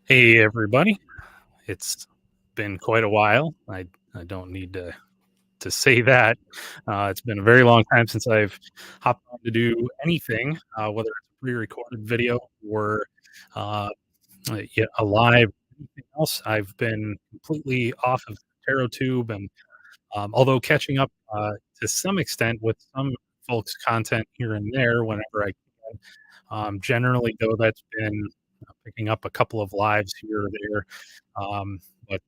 Hey everybody. It's been quite a while. I don't need to say that. It's been a very long time since I've hopped on to do anything, whether it's a pre-recorded video or uh, yeah, a live anything else. I've been completely off of TarotTube, and although catching up to some extent with some folks' content here and there whenever I can. Generally, though, that's been picking up a couple of lives here or there. Um, but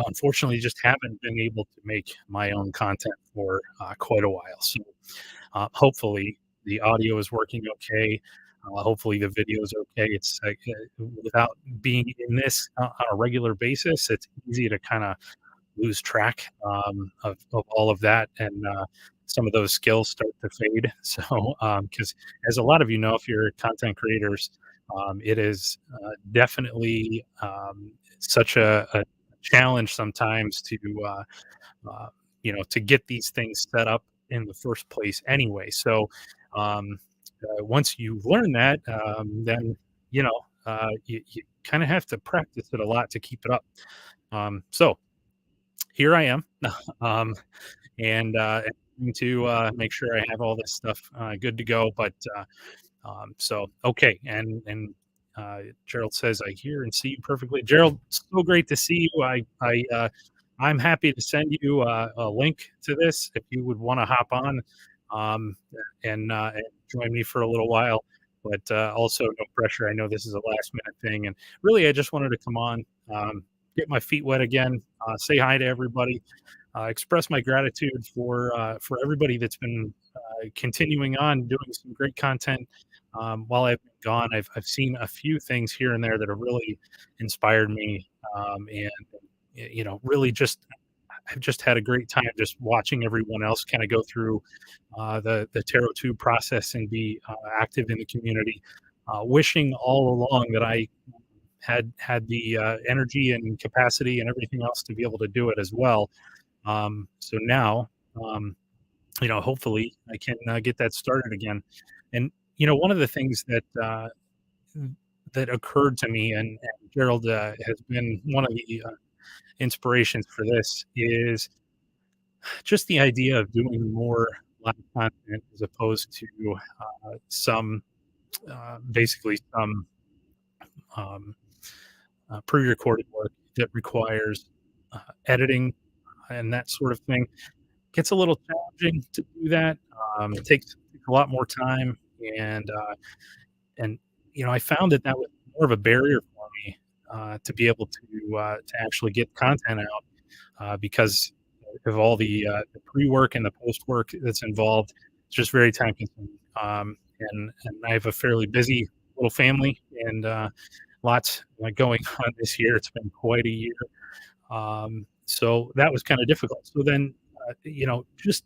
unfortunately, just haven't been able to make my own content for quite a while. So hopefully, the audio is working okay. Hopefully, the video is okay. It's without being in this on a regular basis, it's easy to kind of lose track of all of that, and some of those skills start to fade. So, because as a lot of you know, if you're content creators, it is definitely such a challenge sometimes to uh, to get these things set up in the first place anyway. So, um, once you learn that, then you kind of have to practice it a lot to keep it up. So here I am, um, and trying to make sure I have all this stuff good to go. So okay, and Gerald says I hear and see you perfectly. Gerald, so great to see you. I'm happy to send you a link to this if you would want to hop on um, and join me for a little while. But also, no pressure. I know this is a last minute thing, and really, I just wanted to come on, get my feet wet again, say hi to everybody, express my gratitude for everybody that's been continuing on doing some great content while I've been gone. I've seen a few things here and there that have really inspired me, and really just I've just had a great time just watching everyone else kind of go through the TarotTube process and be active in the community. Wishing all along that I had the energy and capacity and everything else to be able to do it as well. So now, um, hopefully I can get that started again. And one of the things that occurred to me, and Gerald has been one of the inspirations for this, is just the idea of doing more live content as opposed to some basically some um, pre-recorded work that requires editing and that sort of thing. Gets a little challenging to do that. It takes a lot more time, and I found that that was more of a barrier for me to be able to actually get content out because of all the pre-work and the post-work that's involved. It's just very time consuming. And I have a fairly busy little family and lots going on this year. It's been quite a year. So that was kind of difficult. So then, just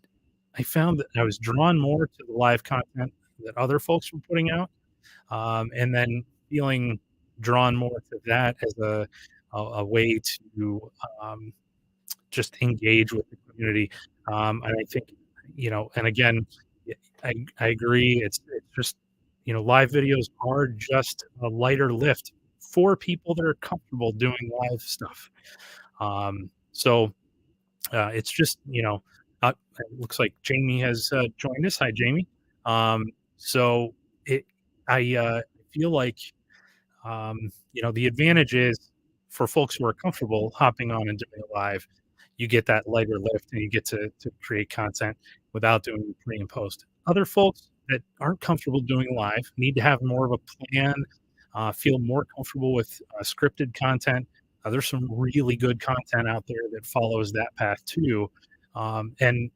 I found that I was drawn more to the live content that other folks were putting out, and then feeling drawn more to that as a way to just engage with the community. And I think, and again, I agree. It's just live videos are just a lighter lift for people that are comfortable doing live stuff. So it's just it looks like Jamie has joined us. Hi, Jamie. So it I feel like the advantage is for folks who are comfortable hopping on and doing it live, you get that lighter lift and you get to create content without doing the pre and post. Other folks that aren't comfortable doing live need to have more of a plan, feel more comfortable with scripted content. There's some really good content out there that follows that path too, and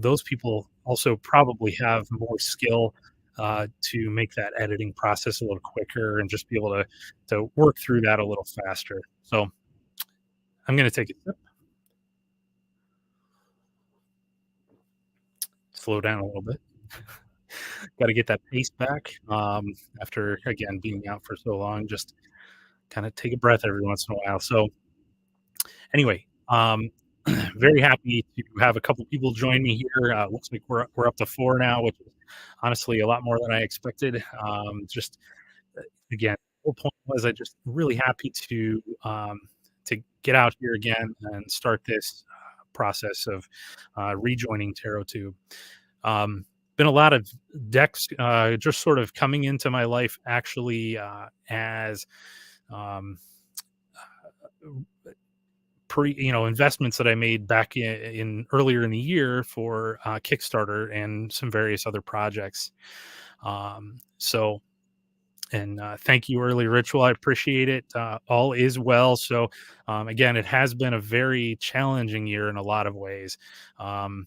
those people also probably have more skill to make that editing process a little quicker and just be able to work through that a little faster. So I'm going to take a sip, slow down a little bit. Got to get that pace back after again being out for so long. Just kind of take a breath every once in a while. So anyway, very happy to have a couple people join me here. Looks like we're up to 4 now, which is honestly a lot more than I expected. Just again, whole point was I just really happy to get out here again and start this process of rejoining TarotTube. Been a lot of decks just sort of coming into my life actually as um, investments that I made back in earlier in the year for Kickstarter and some various other projects. So and thank you, Early Ritual. I appreciate it. All is well. So again, it has been a very challenging year in a lot of ways. Um,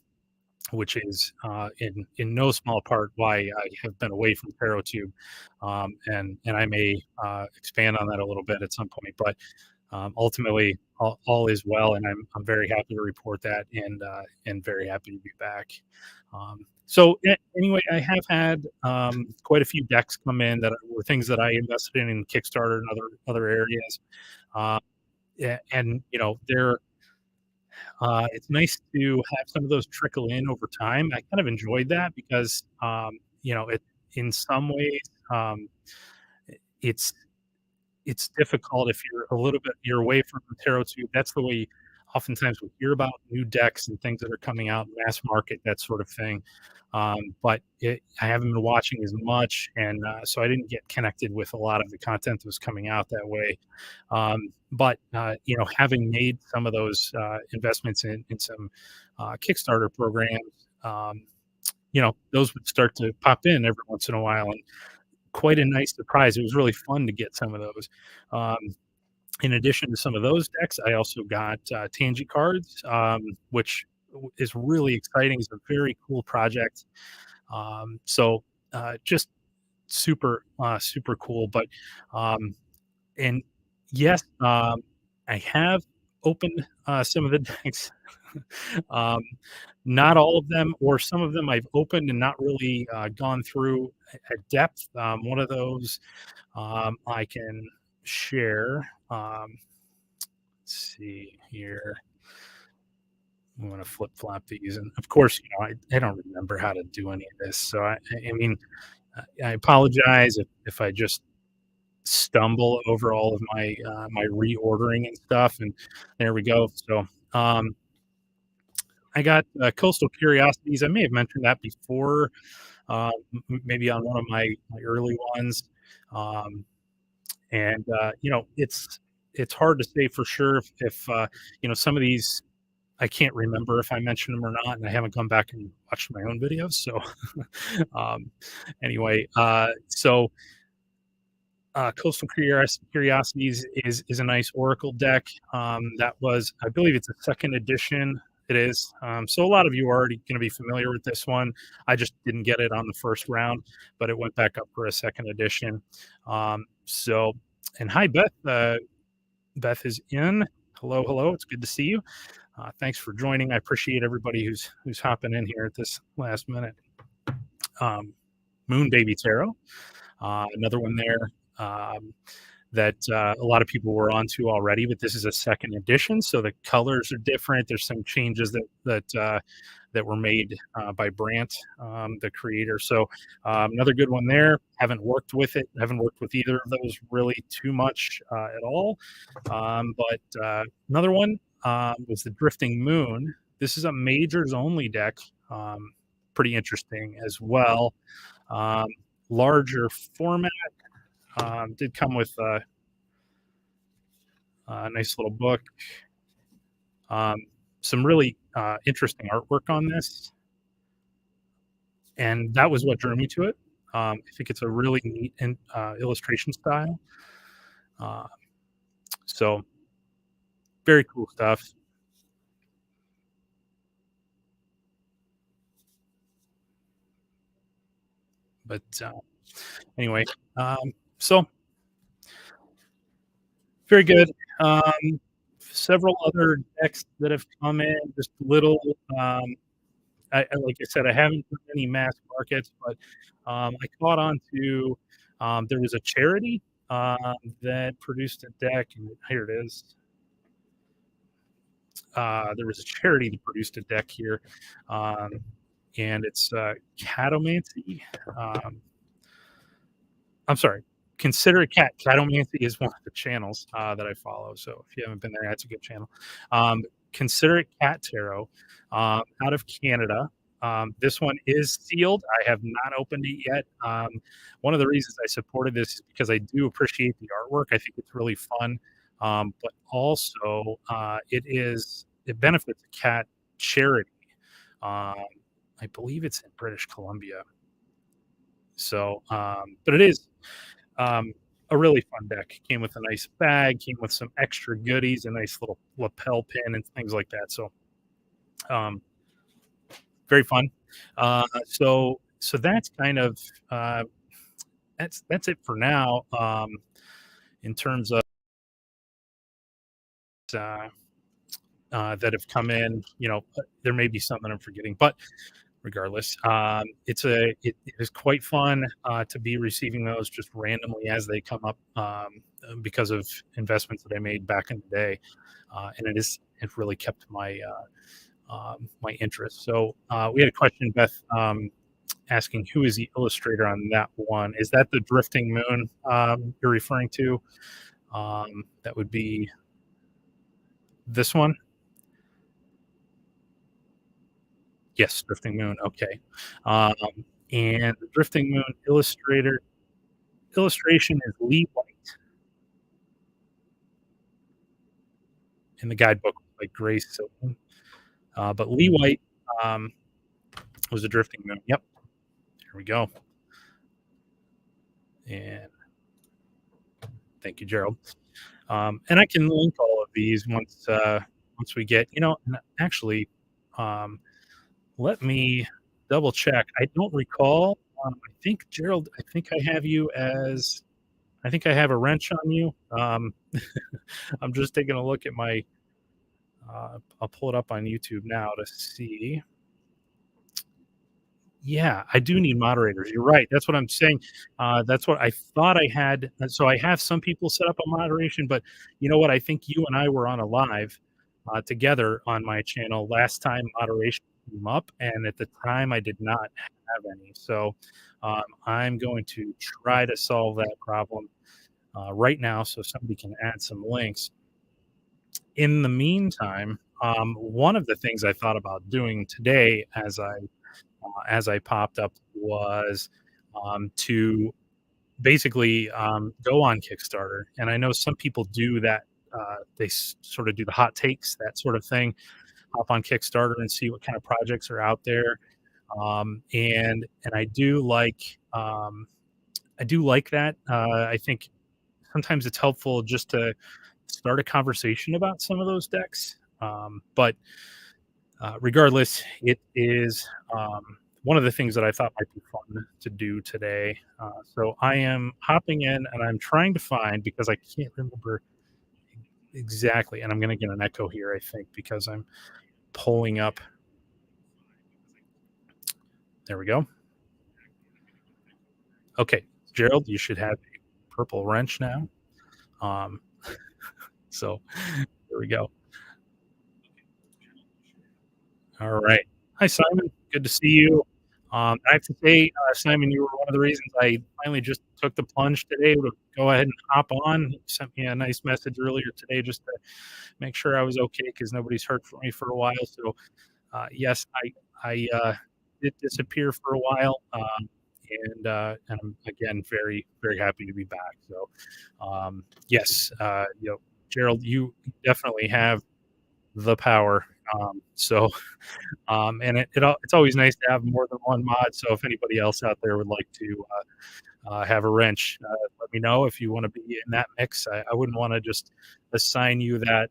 which is in no small part why I have been away from TarotTube, and I may expand on that a little bit at some point. But ultimately, all is well, and I'm very happy to report that, and very happy to be back. Anyway, I have had quite a few decks come in that were things that I invested in Kickstarter and other areas, uh, and they're it's nice to have some of those trickle in over time. I kind of enjoyed that because, it in some ways, um, it's it's difficult if you're away from the tarot tube. That's the way oftentimes we hear about new decks and things that are coming out, mass market, that sort of thing. I haven't been watching as much, and so I didn't get connected with a lot of the content that was coming out that way. Having made some of those investments in some Kickstarter programs, those would start to pop in every once in a while, and quite a nice surprise. It was really fun to get some of those. Um, in addition to some of those decks, I also got Tangi cards, which is really exciting. It's a very cool project. Just super cool. But um, and yes, I have opened some of the decks. um, Not all of them, or some of them I've opened and not really gone through at depth. One of those I can share. Let's see here. I'm going to flip flop these, and of course, I don't remember how to do any of this. So I mean, I apologize if I just stumble over all of my reordering and stuff. And there we go. So I got Coastal Curiosities. I may have mentioned that before, maybe on one of my early ones. Um, it's hard to say for sure if some of these I can't remember if I mentioned them or not, and I haven't gone back and watched my own videos. So um, anyway, Coastal Curiosities is a nice Oracle deck. That was, I believe, it's a second edition. It is. So a lot of you are already going to be familiar with this one. I just didn't get it on the first round, but it went back up for a second edition. And hi, Beth. Beth is in. Hello, hello. It's good to see you. Thanks for joining. I appreciate everybody who's hopping in here at this last minute. Moon Baby Tarot, another one there. That a lot of people were onto already, but this is a second edition, so the colors are different. There's some changes that were made by Brant, the creator. So another good one there. Haven't worked with it. Haven't worked with either of those really too much at all. Another one was the Drifting Moon. This is a majors only deck. Pretty interesting as well. Larger format. Did come with a nice little book. Some really interesting artwork on this. And that was what drew me to it. I think it's a really neat illustration style. So very cool stuff. But anyway, so very good. Several other decks that have come in, just little. Like I said, I haven't done any mass markets, but I caught on to there was a charity that produced a deck, and here it is. There was a charity that produced a deck here, and it's Catomancy. I'm sorry. Consider it cat. Catomancy is one of the channels that I follow. So if you haven't been there, that's a good channel. Um, Consider it cat tarot out of Canada. This one is sealed. I have not opened it yet. One of the reasons I supported this is because I do appreciate the artwork. I think it's really fun, but also it benefits a cat charity. Um, I believe it's in British Columbia. So, but it is um, a really fun deck. Came with a nice bag, came with some extra goodies, a nice little lapel pin and things like that. So, um, very fun. So that's kind of uh, that's it for now. In terms of uh, that have come in, there may be something I'm forgetting, but regardless, it is quite fun to be receiving those just randomly as they come up because of investments that I made back in the day, and it really kept my interest. So we had a question, Beth, asking who is the illustrator on that one. Is that the Drifting Moon you're referring to? That would be this one. Yes, Drifting Moon. Okay, um, and the Drifting Moon illustration is Lee White, in the guidebook by Grace Silverman. But Lee White um, was a Drifting Moon. Yep, here we go. And thank you, Gerald. And I can link all of these once we get, and actually, um, let me double check. I don't recall. I think Gerald. I think I have a wrench on you. I'm just taking a look at my. I'll pull it up on YouTube now to see. Yeah, I do need moderators. You're right. That's what I'm saying. That's what I thought I had. So I have some people set up a moderation, but you know what? I think you and I were on a live together on my channel last time moderation came up, and at the time I did not have any. So I'm going to try to solve that problem right now, so somebody can add some links. In the meantime, one of the things I thought about doing today as I popped up was to basically go on Kickstarter. And I know some people do that. They sort of do the hot takes, that sort of thing. Hop on Kickstarter and see what kind of projects are out there. And I do like that. I think sometimes it's helpful just to start a conversation about some of those decks. But regardless, it is one of the things that I thought might be fun to do today. So I am hopping in and I'm trying to find, because I can't remember exactly, and I'm going to get an echo here, I think, because I'm pulling up. There we go. Okay, Gerald, you should have a purple wrench now. Um, so there we go. All right. Hi, Simon. Good to see you. I have to say, Simon, you were one of the reasons I finally just took the plunge today to go ahead and hop on. You sent me a nice message earlier today just to make sure I was okay because nobody's heard from me for a while. So, yes, I did disappear for a while, and I'm again very very happy to be back. So, yes, Gerald, you definitely have the power. So and it's always nice to have more than one mod. So if anybody else out there would like to have a wrench, let me know if you want to be in that mix. I wouldn't want to just assign you that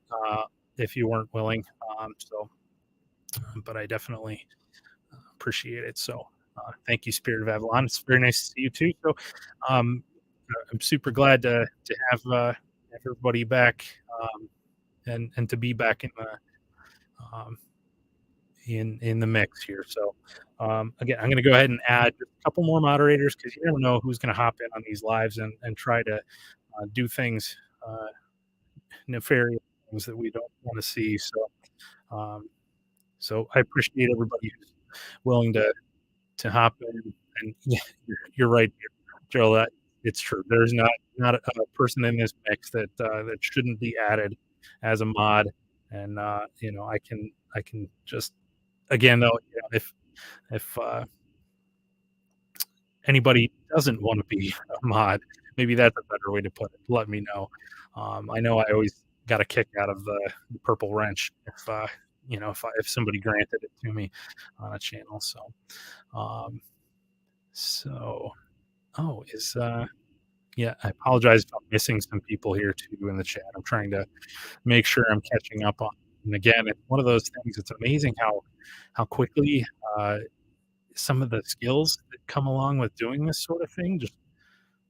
if you weren't willing. But I definitely appreciate it. So thank you, Spirit of Avalon. It's very nice to see you too. So um, I'm super glad to have everybody back and to be back um, in the mix here. So again, I'm going to go ahead and add a couple more moderators because you never know who's going to hop in on these lives and try to do things nefarious things that we don't want to see. Um, so I appreciate everybody who's willing to hop in. And yeah, you're right, Gerald. it's true. There's not a person in this mix that shouldn't be added as a mod, and, I can just again, though, if anybody doesn't wanna be a mod, maybe that's a better way to put it, let me know. I know I always got a kick out of the purple wrench if somebody granted it to me on a channel, um, so oh, yeah, I apologize if I'm missing some people here too in the chat. I'm trying to make sure I'm catching up on, and again, it's one of those things, it's amazing how quickly, uh, some of the skills that come along with doing this sort of thing just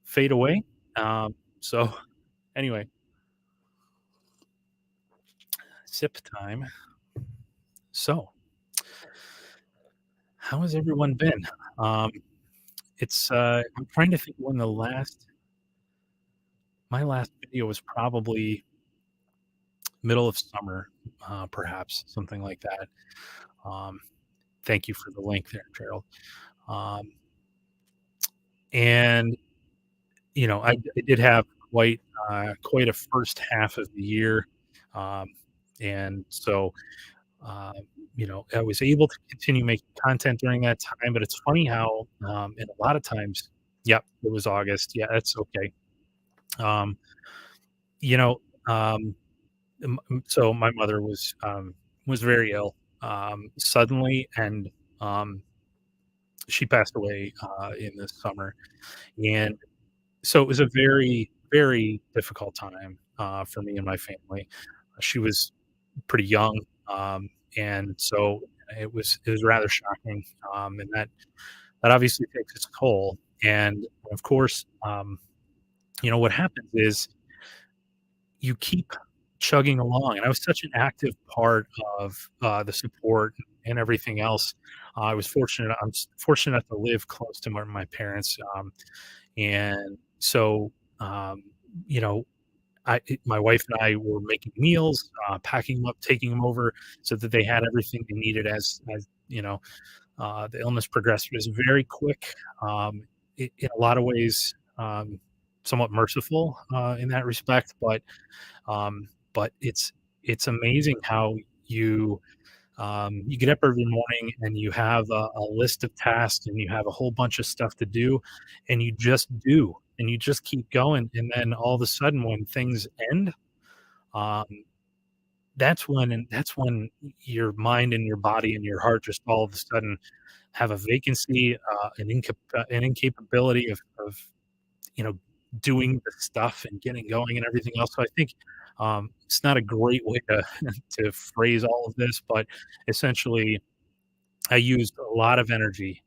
fade away. So anyway, sip time. So, how has everyone been? Um, I'm trying to think when the last my last video was probably middle of summer, perhaps something like that. Um, Thank you for the link there, Gerald. Um, and I did have quite a first half of the year, um, and so I was able to continue making content during that time. But it's funny how, and a lot of times, yep, it was August. Yeah, that's okay. Um, you know, um, so my mother was very ill suddenly, and um, she passed away in the summer, and so it was a very very difficult time for me and my family. She was pretty young, and so it was rather shocking, and that obviously takes its toll. And of course, what happens is you keep chugging along, and I was such an active part of the support and everything else. I'm fortunate to live close to my parents, and so um, you know my wife and I were making meals, packing them up, taking them over so that they had everything they needed as the illness progressed. It was very quick, in a lot of ways, somewhat merciful in that respect, but it's amazing how you get up every morning and you have a list of tasks and you have a whole bunch of stuff to do, and you just do, and you just keep going. And then all of a sudden, when things end, um, that's when your mind and your body and your heart just all of a sudden have a vacancy, an incapability of you know, doing the stuff and getting going and everything else. So I think it's not a great way to to phrase all of this, but essentially, I used a lot of energy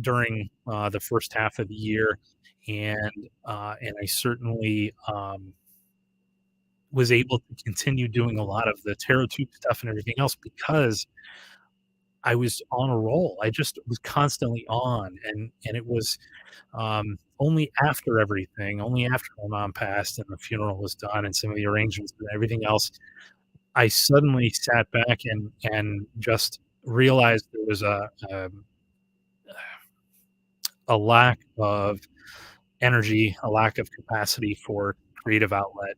during the first half of the year, and I certainly was able to continue doing a lot of the TarotTube stuff and everything else because I was on a roll. I just was constantly on, and it was only after everything, only after my mom passed and the funeral was done and some of the arrangements and everything else, I suddenly sat back and just realized there was a lack of energy, a lack of capacity for creative outlet,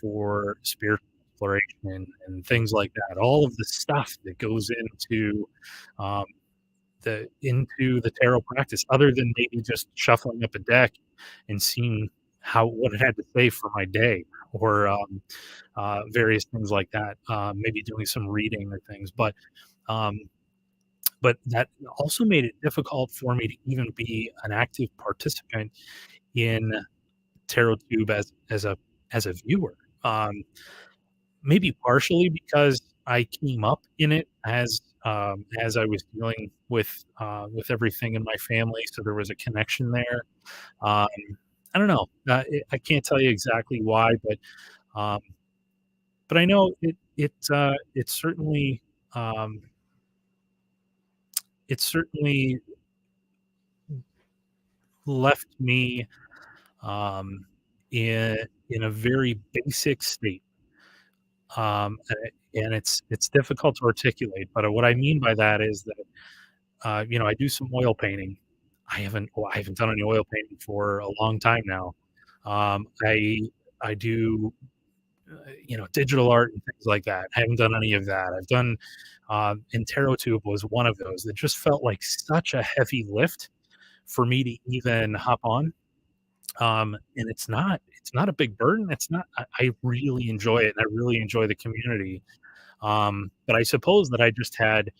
for spiritual exploration and things like that. All of the stuff that goes um, into the tarot practice, other than maybe just shuffling up a deck and seeing how what it had to say for my day, or various things like that. Maybe doing some reading or things, um, but that also made it difficult for me to even be an active participant in TarotTube as a viewer. Maybe partially because I came up in it as I was dealing with everything in my family, so there was a connection there. Um, I don't know. I can't tell you exactly why, um, but I know um, it certainly left me um, in a very basic state. And it's difficult to articulate, but what I mean by that is that I do some oil painting, I haven't done any oil painting for a long time now. I do, digital art and things like that. I haven't done any of that. I've done, and TarotTube was one of those that just felt like such a heavy lift for me to even hop on. And it's not a big burden. I really enjoy it, and I really enjoy the community. But I suppose that I just had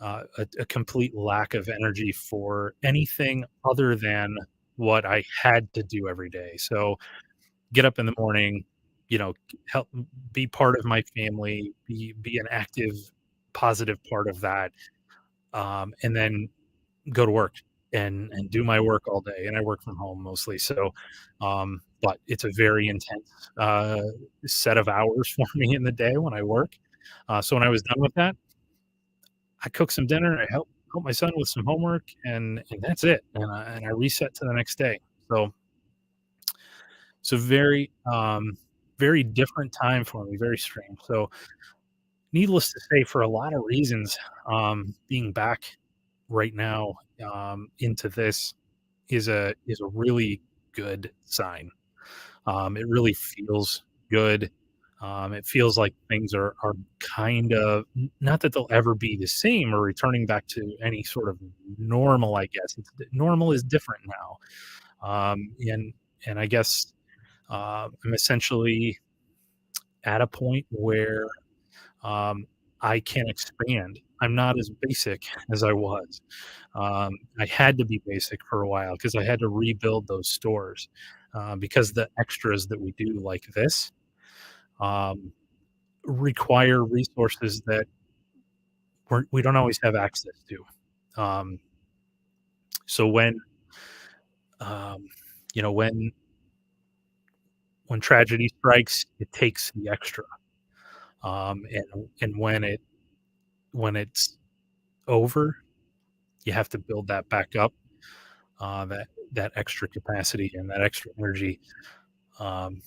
a complete lack of energy for anything other than what I had to do every day. So get up in the morning, help be part of my family, be an active, positive part of that, and then go to work and do my work all day. And I work from home mostly, so but it's a very intense set of hours for me in the day when I work. So when I was done with that, I cook some dinner, I help my son with some homework, and that's it, and I reset to the next day. So it's a very, very different time for me, very strange. So needless to say, for a lot of reasons, being back right now, into this is a really good sign. It really feels good. It feels like things are kind of not that they'll ever be the same or returning back to any sort of normal. I guess normal is different now, and I guess I'm essentially at a point where I can expand. I'm not as basic as I was. I had to be basic for a while because I had to rebuild those stores because the extras that we do like this um, require resources that we don't always have access to. So um, you know when tragedy strikes, it takes the extra, and when it's over, you have to build that back up, that extra capacity and that extra energy, um,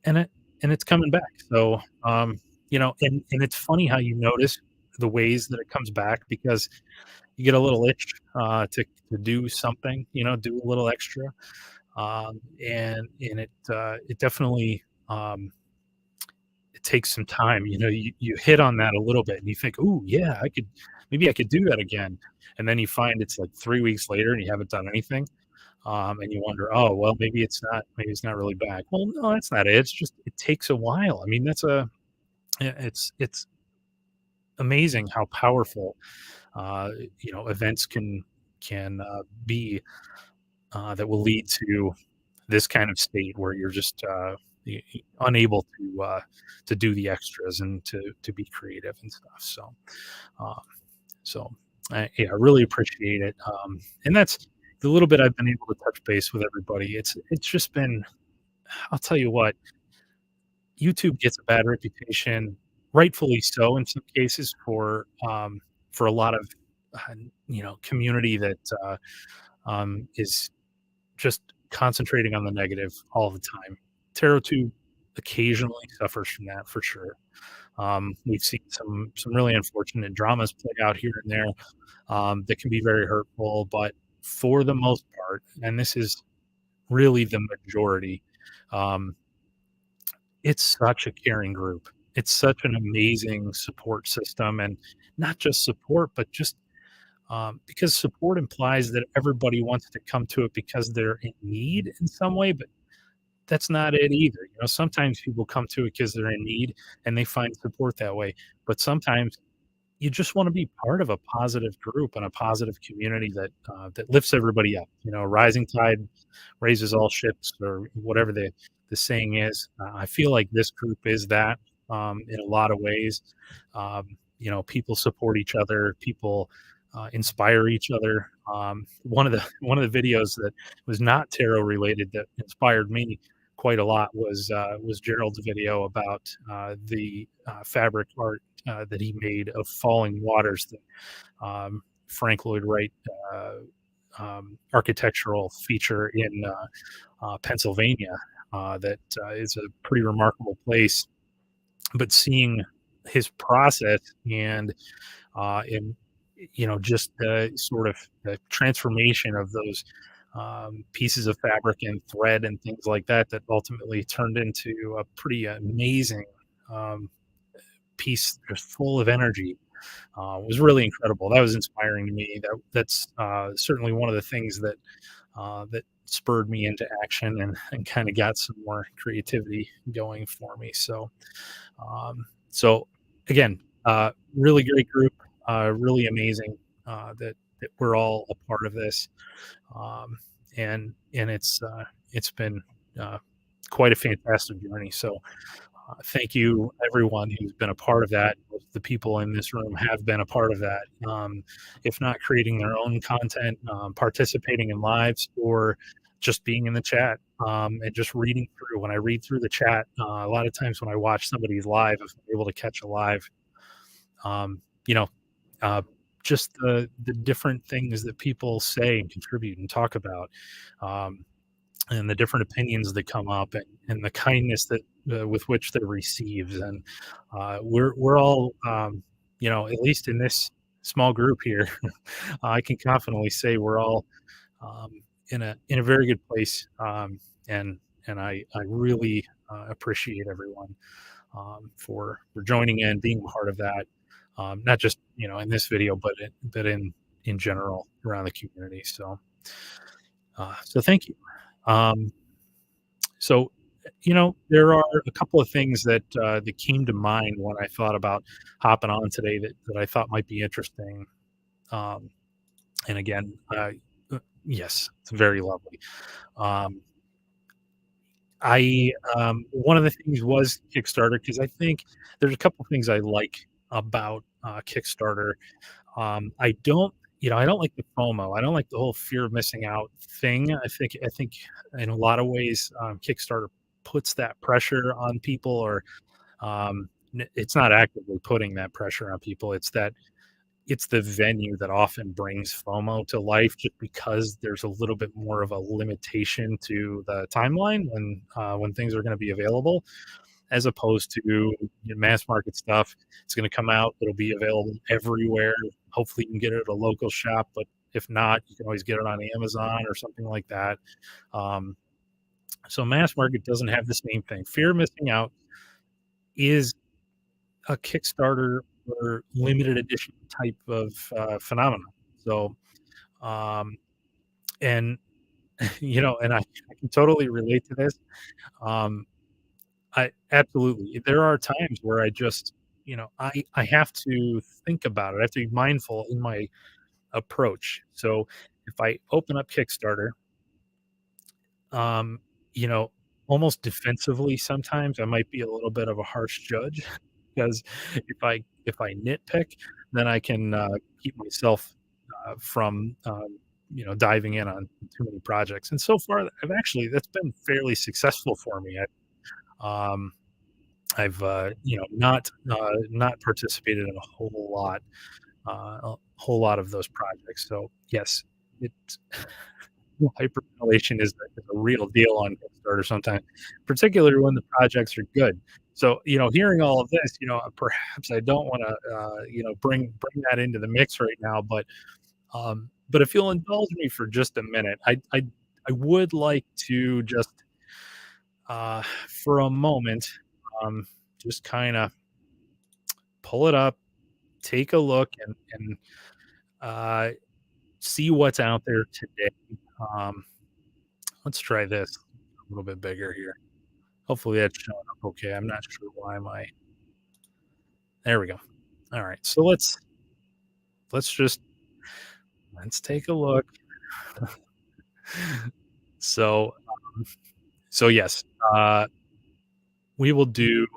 and it's coming back. So, and it's funny how you notice the ways that it comes back because you get a little itch to do something, do a little extra, and it definitely it takes some time. You hit on that a little bit, and you think, "Ooh, yeah, maybe I could do that again," and then you find it's like 3 weeks later, and you haven't done anything, and you wonder, "Oh, well, maybe it's not really back." Well, no, that's not it. It's just it takes a while. I mean, it's amazing how powerful uh, events can be that will lead to this kind of state where you're just unable to do the extras and to be creative and stuff. Um, so I really appreciate it, and that's the little bit I've been able to touch base with everybody. It's just been, I'll tell you what, YouTube gets a bad reputation, rightfully so in some cases for a lot of uh, community that is just concentrating on the negative all the time. TarotTube occasionally suffers from that for sure. We've seen some really unfortunate dramas play out here and there that can be very hurtful, but for the most part, and this is really the majority, um, it's such a caring group. It's such an amazing support system, and not just support, but just because support implies that everybody wants to come to it because they're in need in some way, but that's not it either. Sometimes people come to it because they're in need and they find support that way. But sometimes you just want to be part of a positive group and a positive community that lifts everybody up. Rising tide raises all ships, or whatever the saying is. I feel like this group is that in a lot of ways. People support each other. People inspire each other. One of the videos that was not tarot related that inspired me quite a lot was Gerald's video about the fabric art that he made of falling waters that Frank Lloyd Wright architectural feature in Pennsylvania that is a pretty remarkable place. But seeing his process and just the sort of the transformation of those pieces of fabric and thread and things like that that ultimately turned into a pretty amazing um, piece just full of energy. Was really incredible. That was inspiring to me. That's certainly one of the things that spurred me into action and kind of got some more creativity going for me. So again, really great group, really amazing that we're all a part of this, um, and it's been uh, quite a fantastic journey. So thank you, everyone who's been a part of that. The people in this room have been a part of that. If not creating their own content, participating in lives, or just being in the chat and just reading through. When I read through the chat, a lot of times when I watch somebody's live, if I'm able to catch a live, um, you know, uh, just the different things that people say and contribute and talk about. Um, and the different opinions that come up and the kindness that with which they're received and we're all at least in this small group here I can confidently say we're all um, in a very good place and I really appreciate everyone for joining in being part of that not just in this video but in general around the community so thank you. um, so, there are a couple of things that came to mind when I thought about hopping on today that I thought might be interesting. Um, and again, yes, it's very lovely. Um, I One of the things was Kickstarter because I think there's a couple of things I like about Kickstarter. I don't like the FOMO. I don't like the whole fear of missing out thing. I think in a lot of ways, Kickstarter puts that pressure on people, or it's not actively putting that pressure on people. It's the venue that often brings FOMO to life, just because there's a little bit more of a limitation to the timeline when things are going to be available as opposed to mass market stuff. It's going to come out. It'll be available everywhere. Hopefully, you can get it at a local shop, but if not, you can always get it on Amazon or something like that. Um, so, mass market doesn't have the same thing. Fear of missing out is a Kickstarter or limited edition type of phenomenon. So, um, and and I can totally relate to this. Um, I absolutely. There are times where I just, I have to think about it. I have to be mindful in my approach. So if I open up Kickstarter, um, you know, almost defensively sometimes I might be a little bit of a harsh judge because if I nitpick, then I can keep myself from diving in on too many projects. And so far, that's been fairly successful for me. Um, I've not participated in a whole lot of those projects. So yes, it hyperventilation is a real deal on Kickstarter sometimes, particularly when the projects are good. So hearing all of this, perhaps I don't want to bring that into the mix right now, but if you'll indulge me for just a minute, I would like to just for a moment um, just kind of pull it up, take a look, and uh, see what's out there today. Um, let's try this a little bit bigger here. Hopefully that's showing up okay. I'm not sure why my there we go. All right, so let's just let's take a look. So so yes, we will do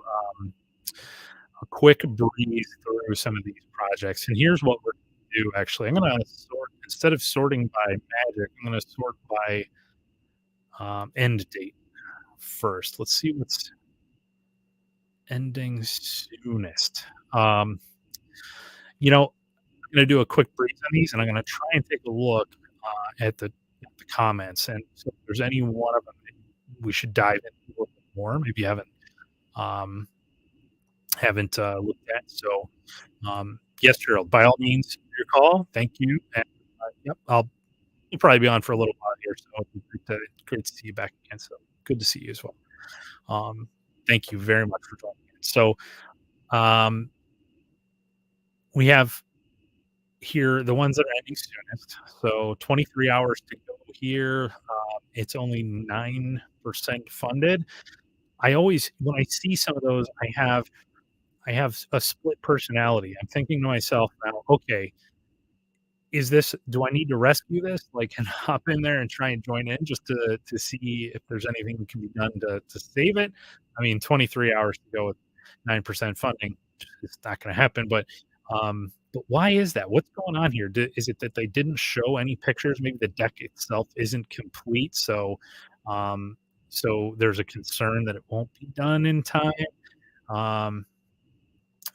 a quick breeze through some of these projects, and here's what we're going to do. Actually, I'm going to sort instead of sorting by magic, I'm going to sort by end date first. Let's see what's ending soonest. Um, I'm going to do a quick breeze on these, and I'm going to try and take a look at the comments, and so if there's any one of them that we should dive into a little bit more. Maybe you um, haven't looked at. So yes, Gerald, by all means, for your call. Thank you, and, yep, I'll probably be on for a little while here, so it'd be great to see you back again, so good to see you as well. Um, Thank you very much for joining in. So, um, we have here the ones that are ending soonest, so 23 hours to go here, it's only 9% funded. I always when I see some of those, I have a split personality. I'm thinking to myself now, "Okay, is this do I need to rescue this, like, and hop in there and try and join in just to see if there's anything that can be done to save it?" I mean, 23 hours to go with 9% funding, it's not gonna happen, but why is that? What's going on here? Is it that they didn't show any pictures? Maybe the deck itself isn't complete, um, so there's a concern that it won't be done in time. Um,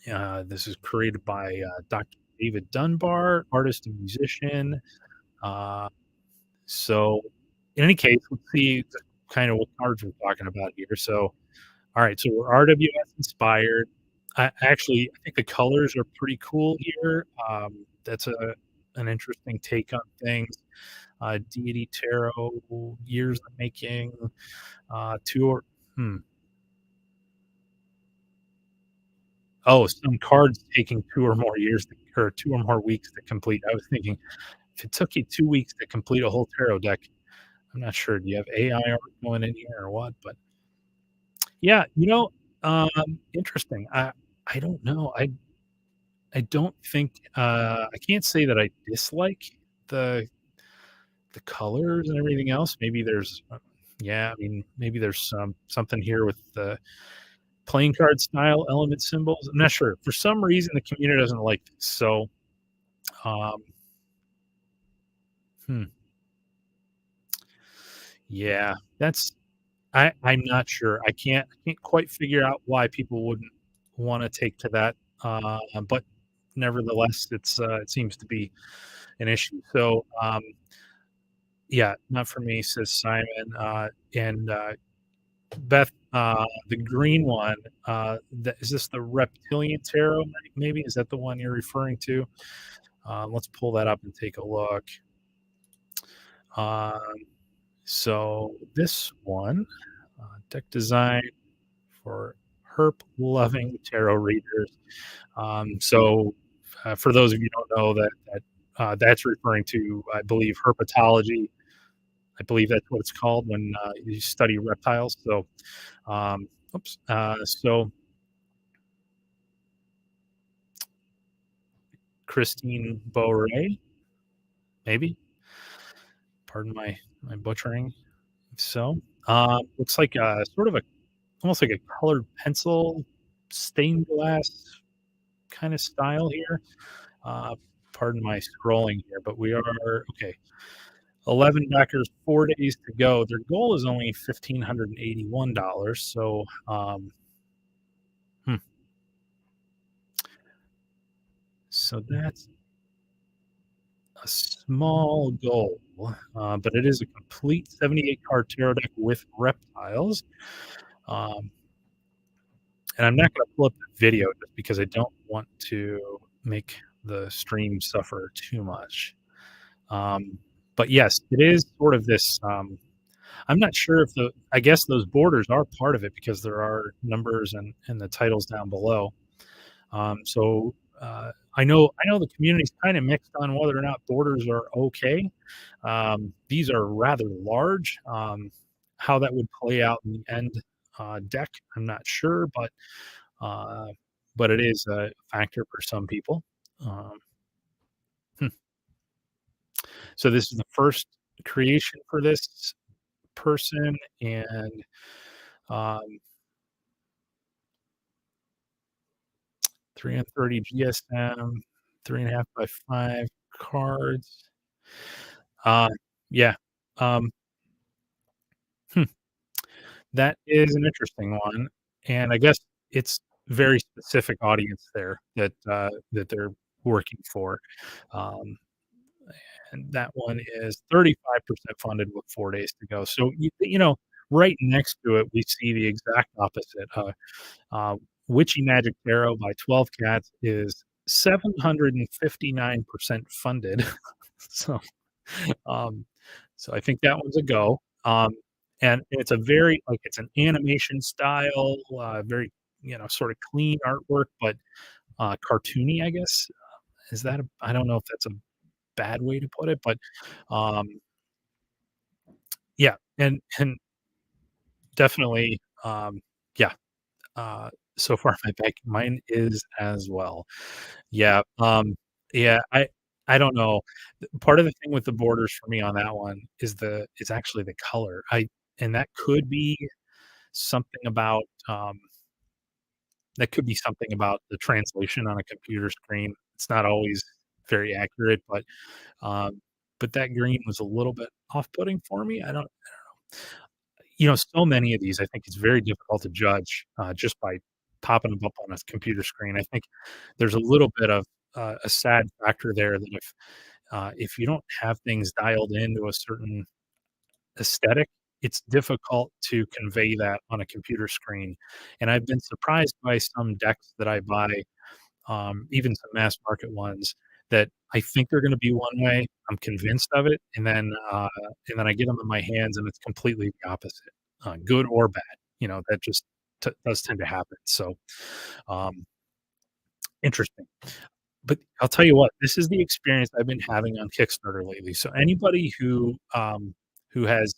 this is created by, Dr. David Dunbar, artist and musician. Uh, so in any case, let's see kind of what cards we're talking about here. So, all right, so we're RWS inspired. I think the colors are pretty cool here. That's an interesting take on things. Deity Tarot, years in the making. Two or hmm. Oh, some cards taking 2 or more years to, or 2 or more weeks to complete. I was thinking, if it took you 2 weeks to complete a whole tarot deck, I'm not sure. Do you have AI art going in here or what? But yeah, interesting. I don't know. I don't think I can't say that I dislike the the colors and everything else. Maybe there's yeah, I mean, maybe there's something here with the playing card style element symbols. I'm not sure. For some reason, the community doesn't like this. So, um, hmm, yeah, I'm not sure. I can't quite figure out why people wouldn't wanna take to that, but nevertheless, it seems to be an issue. So, yeah, not for me, says Simon, and, Beth, the green one, is this the Reptilian Tarot, maybe? Is that the one you're referring to? Let's pull that up and take a look. Um, so this one, deck design for herp-loving tarot readers. For those of you who don't know, that's referring to, I believe, herpetology. I believe that's what it's called when you study reptiles. Oops. So Christine Beauray, maybe. Pardon my butchering. So, looks like a sort of a almost like a colored pencil stained glass kind of style here. Uh, Pardon my scrolling here, but we are okay. 11 backers, 4 days to go. Their goal is only $1,581. So, hmm, so that's a small goal, but it is a complete 78 card tarot deck with reptiles. Um, and I'm not going to pull up the video just because I don't want to make the stream suffer too much. Um, but yes, it is sort of this. I'm not sure if I guess those borders are part of it because there are numbers and the titles down below. I know the community's kind of mixed on whether or not borders are okay. These are rather large. How that would play out in the end deck, I'm not sure, uh, but it is a factor for some people. Um, hmm. So this is the first creation for this person, and um, 330 GSM, 3.5 by 5 cards. Uh, yeah. Um, hmm, that is an interesting one, and I guess it's very specific audience there that they're working for. Um, and that one is 35% funded with 4 days to go. So, right next to it, we see the exact opposite. Uh, Witchy Magic Tarot by 12 Cats is 759% funded. So, um, so I think that one's a go. And it's a very like, it's an animation style, very, sort of clean artwork, but, cartoony, I guess. Is that a I don't know if that's a bad way to put it, but, um, yeah, and definitely, yeah, uh, so far my back mine is as well. Yeah, yeah, I don't know. Part of the thing with the borders for me on that one is actually the color. I and something about, that could be something about the translation on a computer screen. It's not always very accurate, but that green was a little bit off-putting for me. I don't so many of these, I think it's very difficult to judge, just by popping them up on a computer screen. I think there's a little bit of, a sad factor there that if you don't have things dialed into a certain aesthetic, it's difficult to convey that on a computer screen, and I've been surprised by some decks that I buy, even some mass market ones that I think they're gonna be one way, I'm convinced of it, and then I get them in my hands and it's completely the opposite, good or bad, that just does tend to happen, so, um, interesting. But I'll tell you what, this is the experience I've been having on Kickstarter lately, so anybody who has,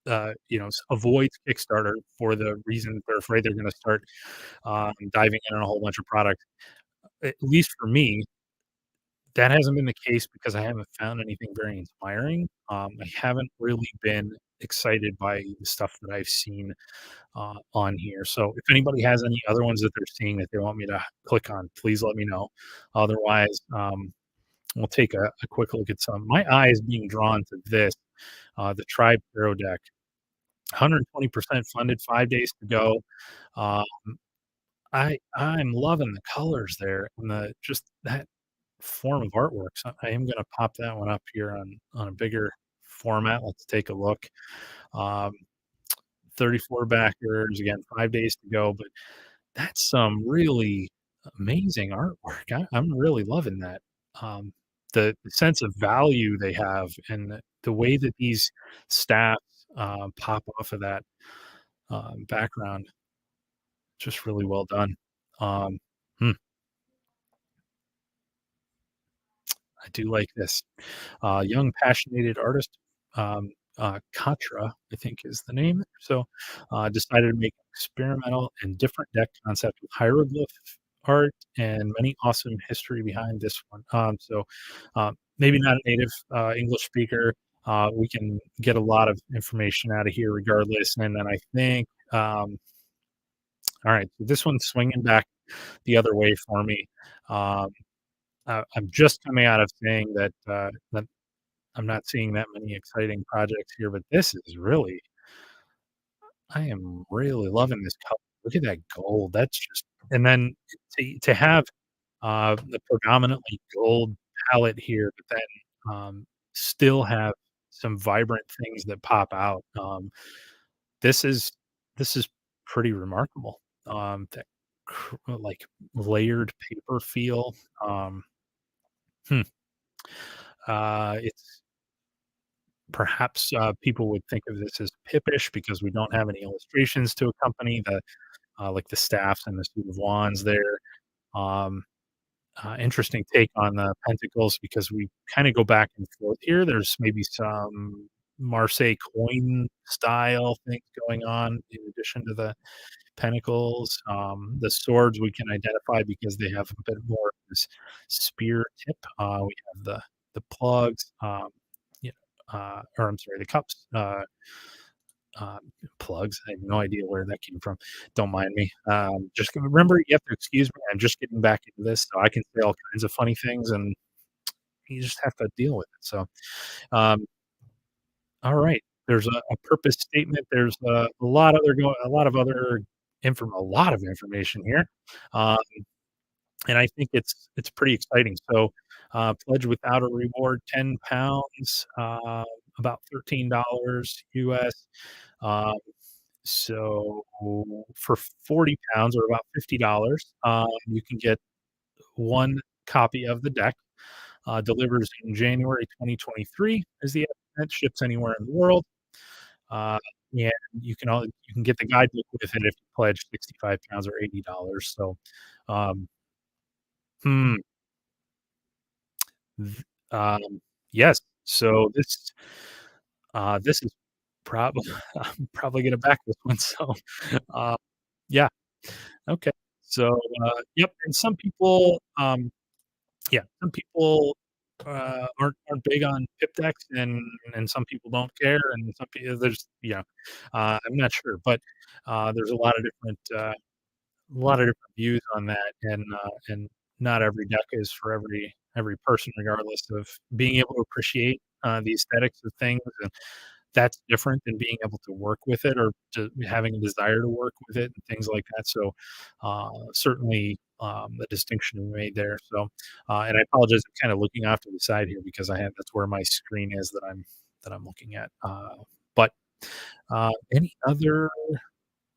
avoids Kickstarter for the reason they're afraid they're gonna start, diving in on a whole bunch of products, at least for me, that hasn't been the case because I haven't found anything very inspiring. I haven't really been excited by the stuff that I've seen, on here. So if anybody has any other ones that they're seeing that they want me to click on, please let me know. Otherwise, we'll take a quick look at some. My eye is being drawn to this, the Tribe Tarot deck. 120% funded, 5 days to go. Um, I'm loving the colors there and just that form of artwork. So I am gonna pop that one up here on a bigger format. Let's take a look. Um, 34 backers, again, 5 days to go, but that's some really amazing artwork. I'm really loving that. Um, the sense of value they have and the way that these staffs, pop off of that, background, just really well done. Um, hmm, I do like this. Young passionate artist, Katra, I think is the name. So, decided to make an experimental and different deck concept with hieroglyph art and many awesome history behind this one. Maybe not a native English speaker. We can get a lot of information out of here regardless. And then I think, all right, so this one's swinging back the other way for me. Um, I'm just coming out of saying that I'm not seeing that many exciting projects here, but this is really I am really loving this color. Look at that gold. That's just and then to have, the predominantly gold palette here, but then, still have some vibrant things that pop out. This is this is pretty remarkable. That like layered paper feel. Um, hmm, it's perhaps, people would think of this as pippish because we don't have any illustrations to accompany like the staffs and the suit of wands there. Um, Interesting take on the pentacles because we kind of go back and forth here. There's maybe some Marseille coin style things going on in addition to the pentacles. The swords we can identify because they have a bit more of this spear tip. We have the plugs, or I'm sorry, the cups. Uh, Plugs. I have no idea where that came from. Don't mind me. Just remember, you have to excuse me. I'm just getting back into this, so I can say all kinds of funny things, and you just have to deal with it. So, um, all right. There's a purpose statement. There's a lot of other a lot of information here, uh, and I think it's pretty exciting. So, pledge without a reward, £10, about $13 US. Um, So for £40 or about $50, you can get one copy of the deck. Delivers in January 2023 is the estimate, ships anywhere in the world. Uh, and you can get the guidebook with it if you pledge 65 pounds or $80. So, um, hmm, th yes. So this is probably I'm probably gonna back this one. So, uh, yeah, okay. So, yep, and some people, yeah, some people, aren't big on pip decks, and some people don't care, and some people there's I'm not sure, but, there's a lot of different views on that, and not every deck is for every person, regardless of being able to appreciate, the aesthetics of things, and that's different than being able to work with it or to having a desire to work with it and things like that. So, certainly, the distinction we made there. So, and I apologize, I'm kind of looking off to the side here because that's where my screen is that I'm looking at. But any other?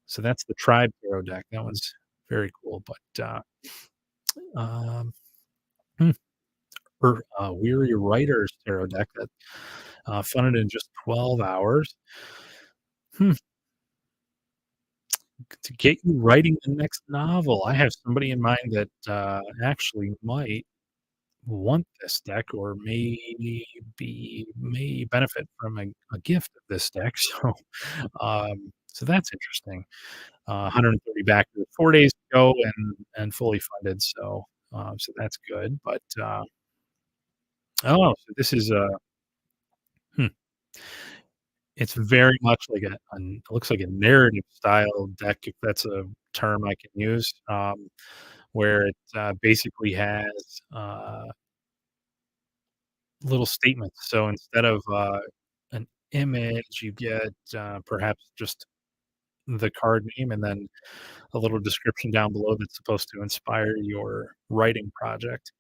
So that's the Tribe Tarot deck. That one's very cool. But um, hmm, Weary Writers Tarot deck that funded in just 12 hours. Hmm. To get you writing the next novel. I have somebody in mind that, actually might want this deck or may benefit from a gift of this deck. So that's interesting. 130 backers 4 days ago and fully funded, so that's good, but, so this is hmm, it's very much like it looks like a narrative style deck, if that's a term I can use, where it, basically has, little statements. So instead of, an image, you get, perhaps just the card name and then a little description down below that's supposed to inspire your writing project.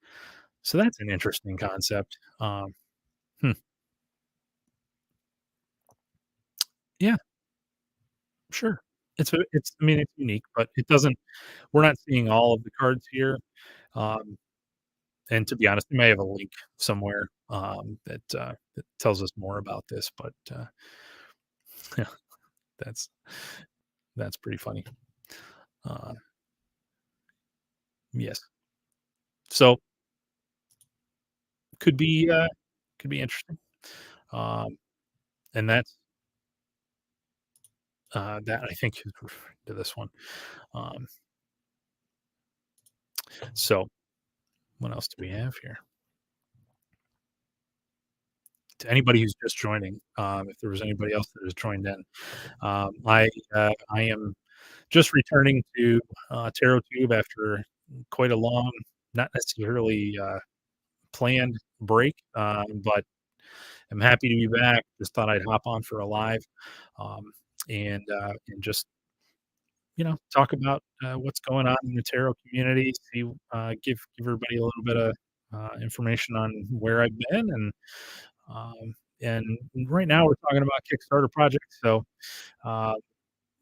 So that's an interesting concept. Hmm, yeah, sure. I mean, it's unique, but it doesn't we're not seeing all of the cards here. Um, and to be honest, we may have a link somewhere, that tells us more about this, but, yeah, that's that's pretty funny. Uh, yes. So could be, uh, could be interesting. Um, and that I think is referring to this one. Um, so what else do we have here? To anybody who's just joining, if there was anybody else that has joined in, I am just returning to TarotTube after quite a long, not necessarily planned break, but I'm happy to be back. Just thought I'd hop on for a live, um, and just talk about what's going on in the tarot community. See, give everybody a little bit of information on where I've been, um, and right now we're talking about Kickstarter projects. So uh,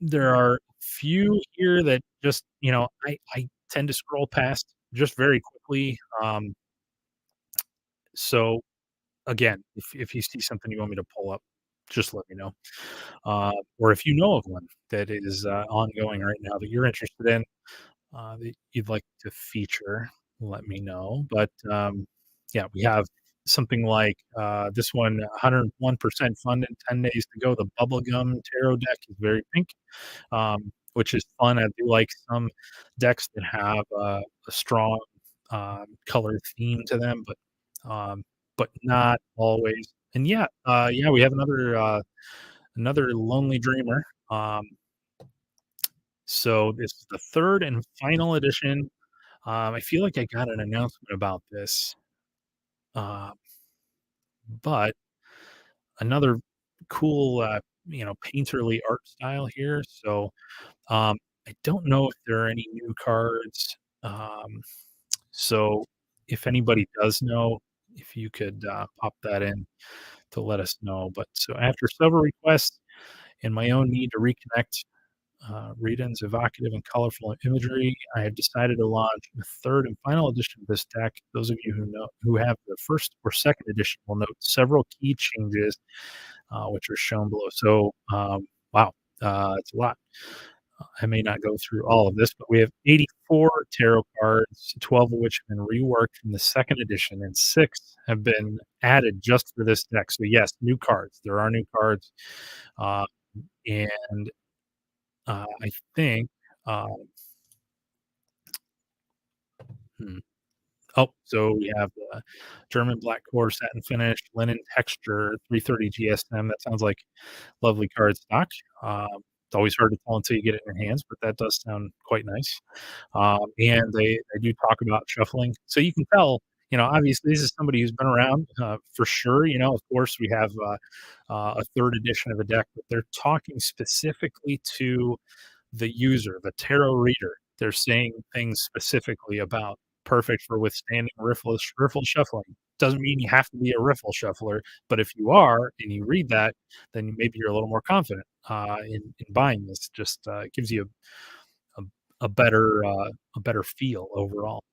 there are a few here that just I tend to scroll past just very quickly. So again, if you see something you want me to pull up, just let me know. Or if you know of one that is ongoing right now that you're interested in, that you'd like to feature, let me know. But yeah, we have something like this one, 101% funded, 10 days to go. The Bubblegum Tarot deck is very pink, which is fun. I do like some decks that have a strong color theme to them, but not always. And yeah, we have another Lonely Dreamer. So this is the third and final edition. I feel like I got an announcement about this, uh, but another cool, painterly art style here. So I don't know if there are any new cards. So if anybody does know, if you could pop that in to let us know. But so after several requests and my own need to reconnect read-ins, evocative and colorful imagery. I have decided to launch the third and final edition of this deck. Those of you who have the first or second edition will note several key changes, which are shown below. So, wow, it's a lot. I may not go through all of this, but we have 84 tarot cards, 12 of which have been reworked from the second edition, and 6 have been added just for this deck. So, yes, new cards. There are new cards. Uh, and I think, um, hmm, oh, so we have the German black core satin finish, linen texture, 330 GSM. That sounds like lovely card stock. It's always hard to tell until you get it in your hands, but that does sound quite nice. And they do talk about shuffling, so you can tell. Obviously, this is somebody who's been around for sure. Of course, we have a third edition of a deck, but they're talking specifically to the user, the tarot reader. They're saying things specifically about perfect for withstanding riffle shuffling. Doesn't mean you have to be a riffle shuffler, but if you are and you read that, then maybe you're a little more confident in buying this. Just gives you a, a better feel overall.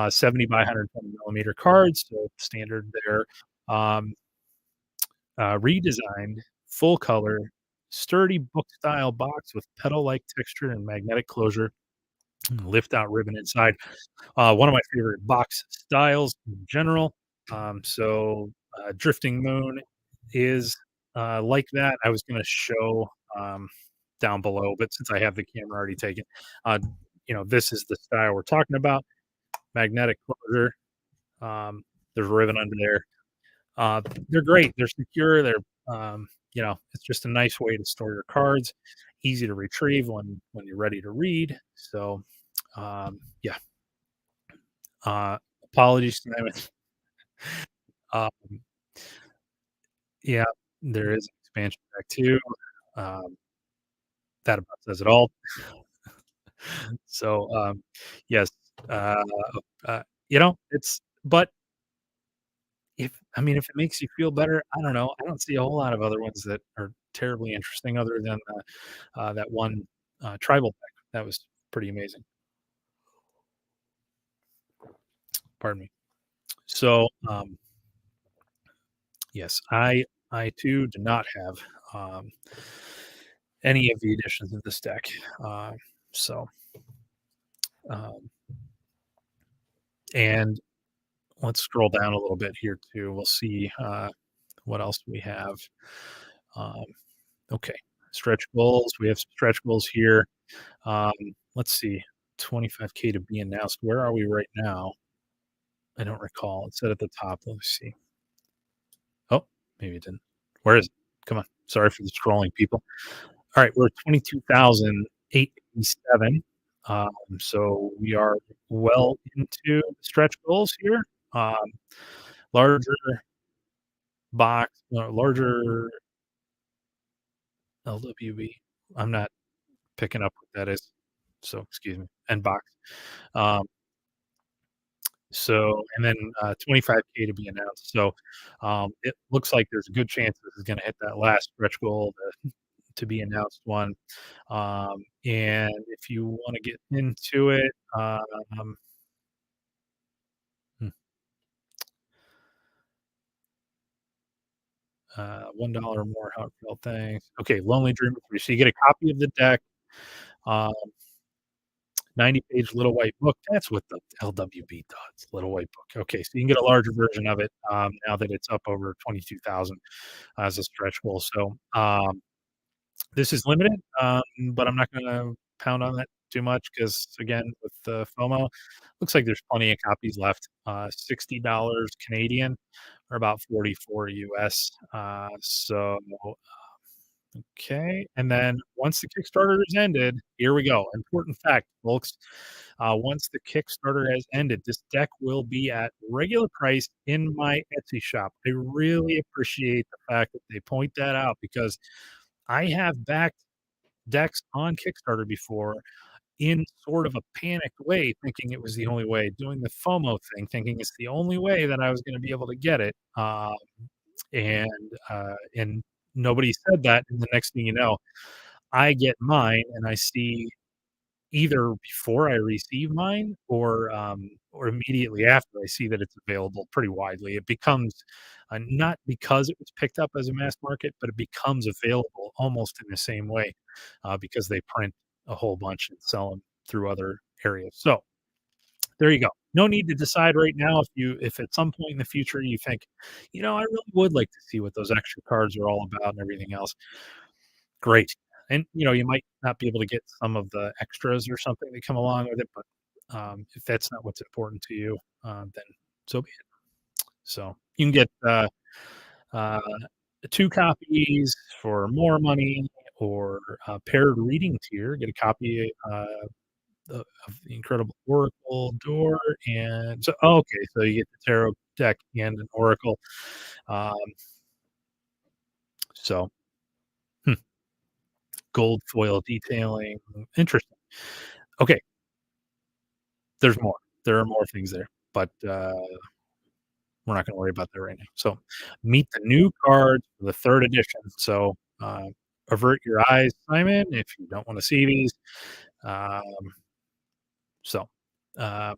70 by 120 millimeter cards, so standard there. Um, Redesigned, full color, sturdy book style box with petal like texture and magnetic closure. Lift out ribbon inside. One of my favorite box styles in general. Drifting Moon is like that. I was going to show down below, but since I have the camera already taken, uh, this is the style we're talking about. Magnetic closure. There's a ribbon under there. They're great. They're secure. It's just a nice way to store your cards. Easy to retrieve when you're ready to read. So, yeah. Apologies to them. Um, yeah, there is an expansion pack too. Um, that about says it all. So, yes, uh, it's but if it makes you feel better, I don't know. I don't see a whole lot of other ones that are terribly interesting other than that one tribal deck. That was pretty amazing. Pardon me. So, yes, I too do not have um, any of the editions of this deck. Uh, so, um, and let's scroll down a little bit here too. We'll see what else we have. Um, okay, stretch goals. We have some stretch goals here. Um, let's see, 25K to be announced. Where are we right now? I don't recall. It said at the top. Let me see. Oh, maybe it didn't. Where is it? Come on. Sorry for the scrolling, people. All right, we're at 22,887. So we are well into stretch goals here. Um, Larger box, larger LWB. I'm not picking up what that is. So excuse me. And box. Um, and then 25K to be announced. So it looks like there's a good chance this is going to hit that last stretch goal to be announced one. And if you want to get into it, hmm, $1 or more heartfelt thanks. Okay, Lonely Dreamer 3. So you get a copy of the deck. Um, 90-page little white book. That's what the LWB does, little white book. Okay, so you can get a larger version of it now that it's up over 22,000 as a stretch goal. So this is limited, but I'm not going to pound on that too much because, again, with the FOMO, looks like there's plenty of copies left. $60 Canadian or about 44 US. Okay, and then once the Kickstarter is ended, here we go. Important fact, folks. Once the Kickstarter has ended, this deck will be at regular price in my Etsy shop. I really appreciate the fact that they point that out because I have backed decks on Kickstarter before in sort of a panicked way, thinking it was the only way, doing the FOMO thing, thinking it's the only way that I was going to be able to get it. And nobody said that. And the next thing you know, I get mine and I see either before I receive mine or immediately after I see that it's available pretty widely. It becomes, not because it was picked up as a mass market, but it becomes available almost in the same way, because they print a whole bunch and sell them through other areas. So, there you go. No need to decide right now if at some point in the future you think, "I really would like to see what those extra cards are all about and everything else." Great. And, you might not be able to get some of the extras or something that come along with it, but, if that's not what's important to you, then so be it. So, you can get, uh, 2 copies for more money or a paired reading tier, get a copy, of the Incredible Oracle door, and so okay, so you get the tarot deck and an oracle, um, so, hmm, gold foil detailing, interesting. Okay, there's more. There are more things there, but, we're not gonna worry about that right now. So, meet the new cards for the 3rd edition. So, avert your eyes, Simon, if you don't wanna see these. Um, so, uh,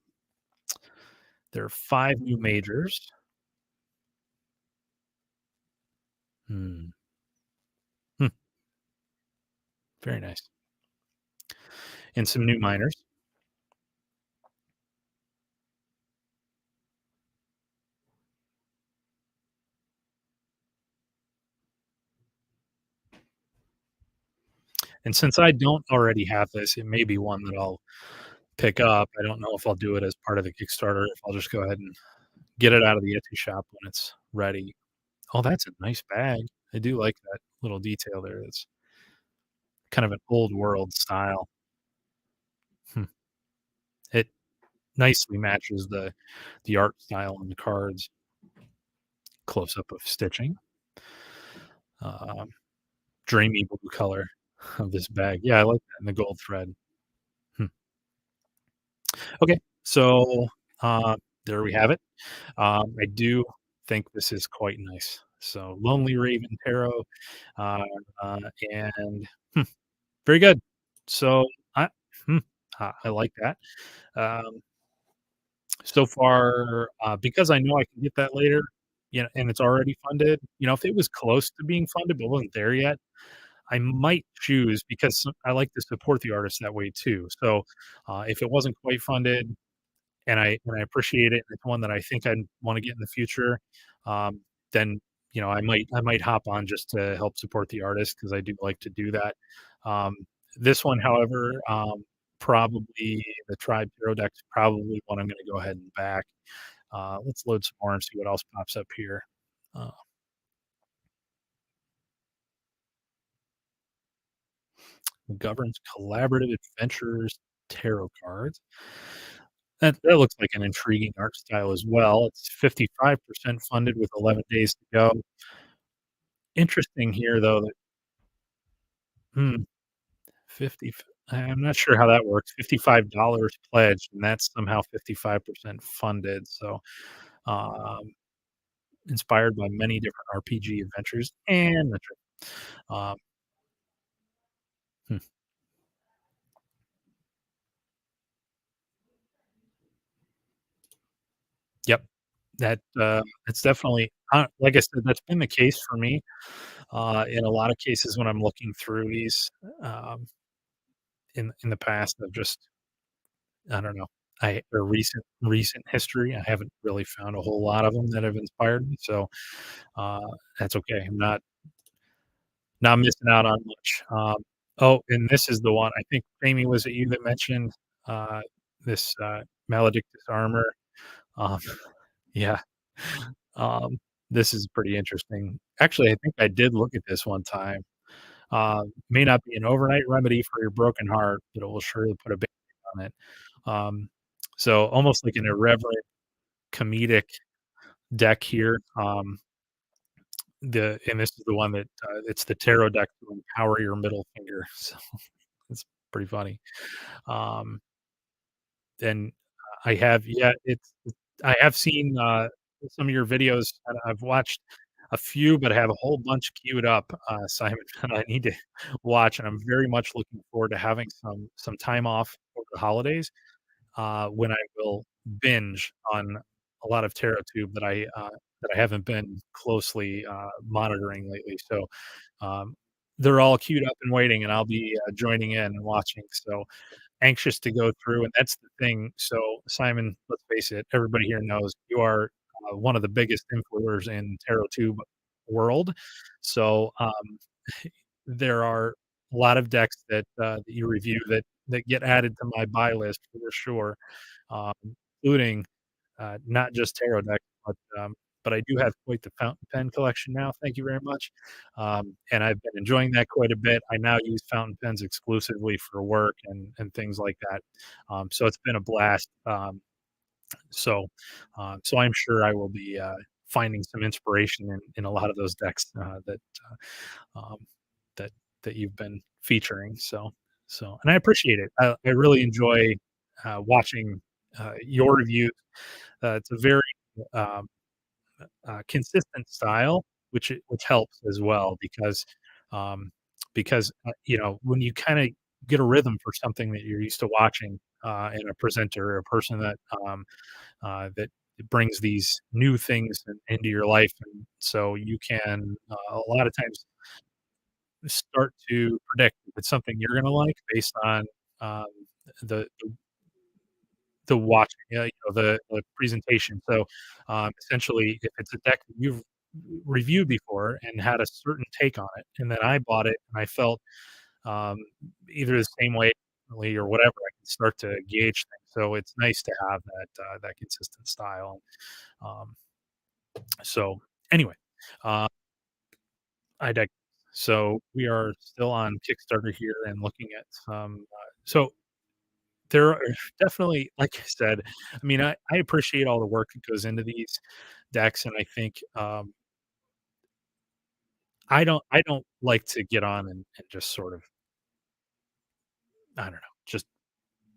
there are 5 new majors. Hmm, hmm, very nice. And some new minors. And since I don't already have this, it may be one that I'll pick up. I don't know if I'll do it as part of the Kickstarter, if I'll just go ahead and get it out of the Etsy shop when it's ready. Oh, that's a nice bag. I do like that little detail there. It's kind of an old world style. Hmm. It nicely matches the art style on the cards. Close up of stitching. Um, dreamy blue color of this bag. Yeah, I like that, and the gold thread. Hmm. Okay, so, there we have it. I do think this is quite nice. So, Lonely Raven Tarot, uh, uh, and, very good. So, I hmm, I like that. Um, so far, because I know I can get that later, and it's already funded, if it was close to being funded but wasn't there yet, I might choose because I like to support the artist that way too. So, if it wasn't quite funded and I appreciate it, and it's one that I think I'd wanna get in the future, um, then, I might hop on just to help support the artist because I do like to do that. Um, this one, however, probably the Tribe Tarot deck's probably one I'm gonna go ahead and back. Let's load some more and see what else pops up here. Uh, Governs Collaborative Adventures tarot cards. That looks like an intriguing art style as well. It's 55% funded with 11 days to go. Interesting here, though, that hmm, 50 I'm not sure how that works. $55 pledged, and that's somehow 55% funded, so, um, inspired by many different RPG adventures and the um, hmm, yep. That's definitely like I said, that's been the case for me, in a lot of cases when I'm looking through these, um, in the past of just I don't know. Or recent history, I haven't really found a whole lot of them that have inspired me, so, uh, that's okay. I'm not missing out on much. Oh, and this is the one I think, Amy, was it you that mentioned, uh, this, Maledictus armor? Um, yeah, um, this is pretty interesting. Actually, I think I did look at this one time. May not be an overnight remedy for your broken heart, but it will surely put a Band-Aid on it. Um, so almost like an irreverent comedic deck here. This is the one that, it's the tarot deck to empower your middle finger, so it's pretty funny. Um, and I have yeah, I have seen, some of your videos, and I've watched a few, but I have a whole bunch queued up, Simon, that I need to watch, and I'm very much looking forward to having some time off over the holidays, when I will binge on a lot of TarotTube that I haven't been closely, monitoring lately. So, um, they're all queued up and waiting, and I'll be, joining in and watching. So, anxious to go through, and that's the thing. So, Simon, let's face it, everybody here knows you are, one of the biggest influencers in TarotTube world. So, there are a lot of decks that you review that get added to my buy list for sure, um, including, not just tarot decks, but I do have quite the fountain pen collection now, thank you very much, and I've been enjoying that quite a bit. I now use fountain pens exclusively for work and things like that, so it's been a blast, so, so I'm sure I will be, finding some inspiration in a lot of those decks, um, that that you've been featuring. So, and I appreciate it. I really enjoy watching your reviews. It's a very um, consistent style, which helps as well um, because you know when you kind of get a rhythm for something that you're used to watching in a presenter or a person that brings these new things into your life, and so you can a lot of times start to predict if it's something you're gonna like based on, um, the the watching, the presentation. So, essentially, if it's a deck that you've reviewed before and had a certain take on it, and then I bought it and I felt, um, either the same way or whatever, I can start to gauge things. So it's nice to have that consistent style. Um, so anyway, uh I dig so we are still on Kickstarter here and looking at some, so there are definitely, like I said, I mean, I appreciate all the work that goes into these decks, and I think, I don't like to get on and just sort of, I don't know, just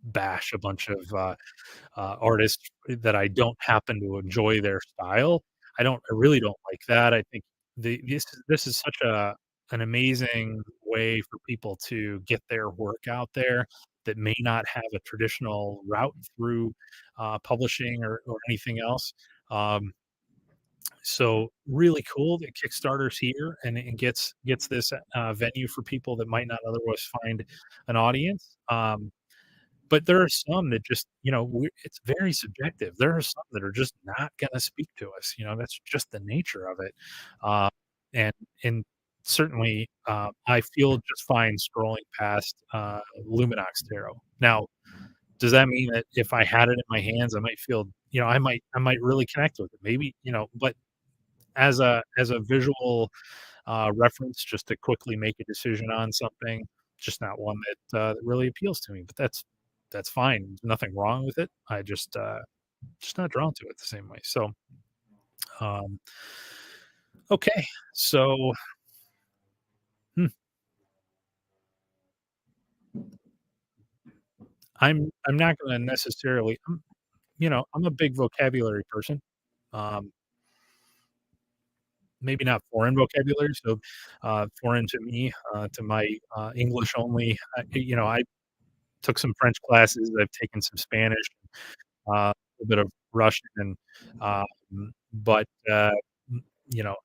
bash a bunch of, artists that I don't happen to enjoy their style. I really don't like that. I think this is such an amazing way for people to get their work out there that may not have a traditional route through, publishing or anything else. Um, so really cool that Kickstarter's here and gets this, venue for people that might not otherwise find an audience. But there are some that just, it's very subjective. There are some that are just not gonna speak to us, that's just the nature of it. Uh, and and certainly, I feel just fine scrolling past, Luminox Tarot. Now, does that mean that if I had it in my hands, I might feel, I might really connect with it? Maybe, but as a visual, reference just to quickly make a decision on something, just not one that really appeals to me, but that's fine. There's nothing wrong with it. I just not drawn to it the same way. So, um, okay. So, hmm, I'm not gonna necessarily I'm a big vocabulary person. Um, maybe not foreign vocabulary, so, foreign to me, to my, English only, I took some French classes, I've taken some Spanish, a little bit of Russian, and, but, I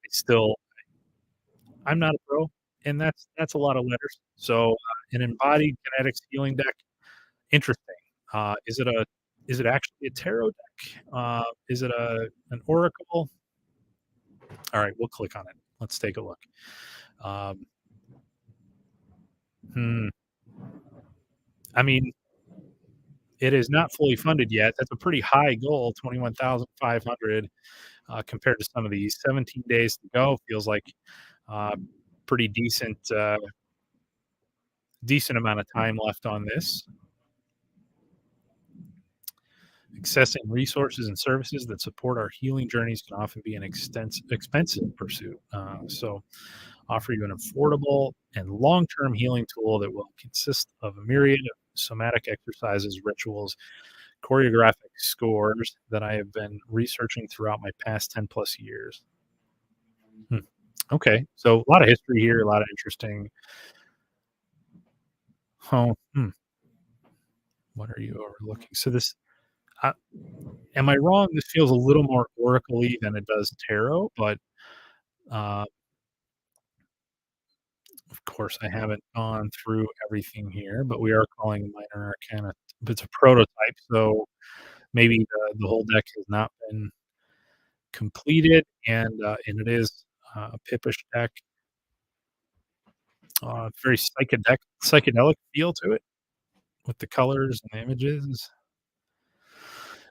still I'm not a pro, and that's a lot of letters. So, an embodied kinetics healing deck, interesting. Is it actually a tarot deck? Is it an oracle? Alright, we'll click on it. Let's take a look. Um, hmm, I mean, it is not fully funded yet. That's a pretty high goal, 21,500, compared to some of these. 17 days to go feels like, uh, pretty decent amount of time left on this. Accessing resources and services that support our healing journeys can often be an expensive pursuit. So, offer you an affordable and long term healing tool that will consist of a myriad of somatic exercises, rituals, choreographic scores that I have been researching throughout my past 10 plus years. Hmm. Okay. So a lot of history here, a lot of interesting. Oh, what are you overlooking? So this, uh, am I wrong? This feels a little more oracle-y than it does tarot, but uh, of course, I haven't gone through everything here, but we are calling minor arcana. It's a prototype, so maybe the whole deck has not been completed, and it is a Pippish deck. Very psychedelic feel to it with the colors and the images.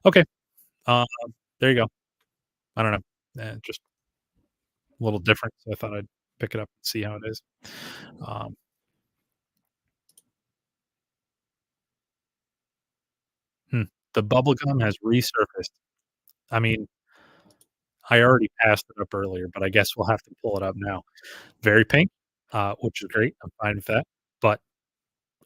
Okay, uh, there you go. I don't know, just a little different, so I thought I'd pick it up and see how it is. Um, hmm, the bubblegum has resurfaced. I mean, I already passed it up earlier, but I guess we'll have to pull it up now. Very pink, which is great. I'm fine with that, but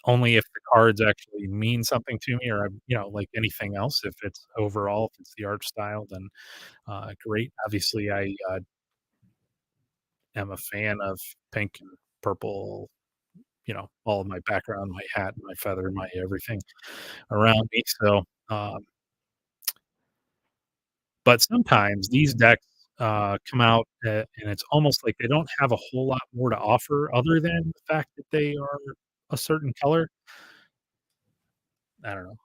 only if the cards actually mean something to me, or like anything else. If it's overall, if it's the art style, then great. Obviously, I am a fan of pink and purple. All of my background, my hat, my feather, my everything around me. So, but sometimes these decks come out, and it's almost like they don't have a whole lot more to offer other than the fact that they are a certain color. I don't know.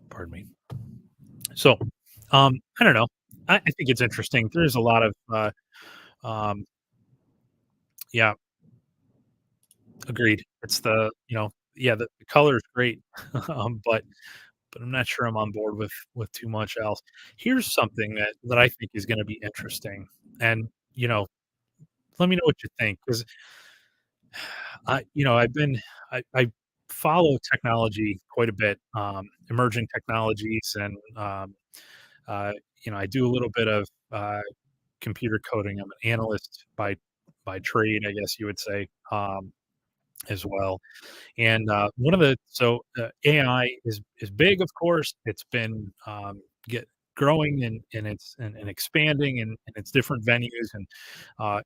Pardon me. So, I don't know. I think it's interesting. There's a lot of, um, yeah, agreed. Yeah, the color is great, but I'm not sure I'm on board with too much else. Here's something that I think is going to be interesting, and let me know what you think, because I follow technology quite a bit, emerging technologies, and uh, I do a little bit of computer coding. I'm an analyst by trade, I guess you would say, as well. And one of the so AI is big, of course. It's been get growing and expanding in its different venues, and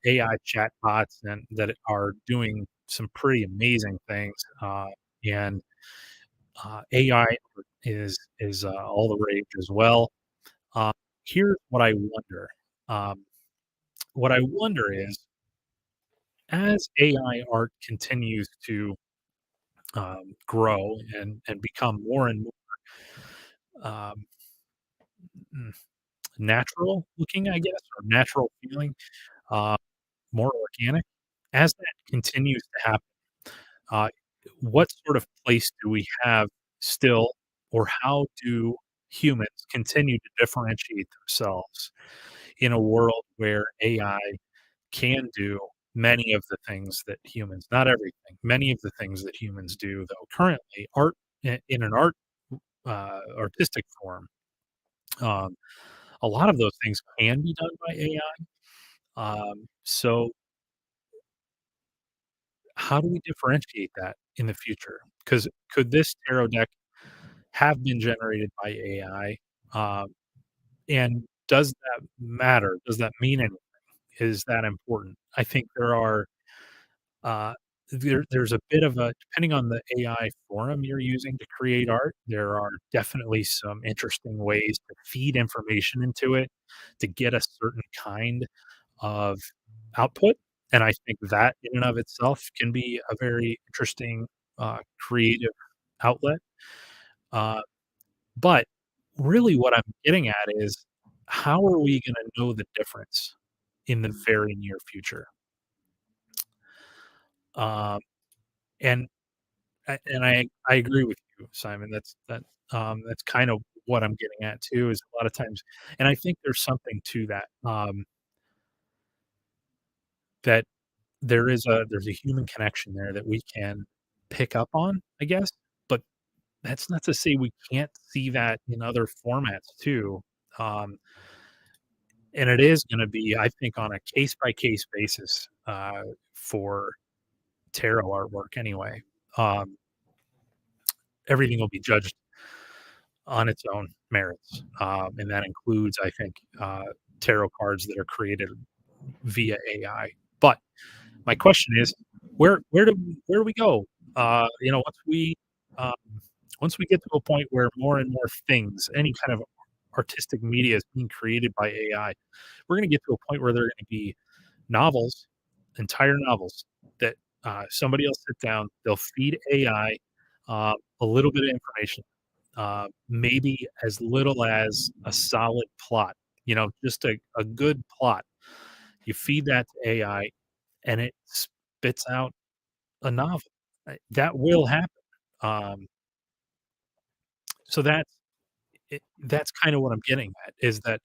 AI chatbots and that are doing some pretty amazing things. And AI is all the rage as well. Uh, Here's what I wonder. Um, what I wonder is, as AI art continues to grow and become more and more um, mm, natural looking, I guess, or natural feeling, uh, more organic. As that continues to happen, uh, what sort of place do we have still, or how do humans continue to differentiate themselves in a world where AI can do many of the things that humans, not everything, many of the things that humans do, though currently art in an artistic form. Um, a lot of those things can be done by AI. So how do we differentiate that in the future? Because could this tarot deck have been generated by AI? Um, and does that matter? Does that mean anything? Is that important? I think uh, there's a bit of a, depending on the AI forum you're using to create art, there are definitely some interesting ways to feed information into it to get a certain kind of output, and I think that in and of itself can be a very interesting, creative outlet, uh, but really what I'm getting at is, how are we gonna know the difference in the very near future? Um, and I agree with you, Simon. That's kind of what I'm getting at too, is a lot of times, and I think there's something to that, that there's a human connection there that we can pick up on, I guess, but that's not to say we can't see that in other formats too. Um, and it is gonna be, I think, on a case by case basis, for tarot artwork anyway. Um, Everything will be judged on its own merits, and that includes, I think, tarot cards that are created via AI. But my question is, where do we go? Um, once we get to a point where more and more things, any kind of artistic media is being created by AI, we're going to get to a point where there are going to be novels, entire novels that somebody will sit down, they'll feed AI a little bit of information, maybe as little as a solid plot, just a good plot. You feed that to AI and it spits out a novel. That will happen. Um, so that's kind of what I'm getting at is that,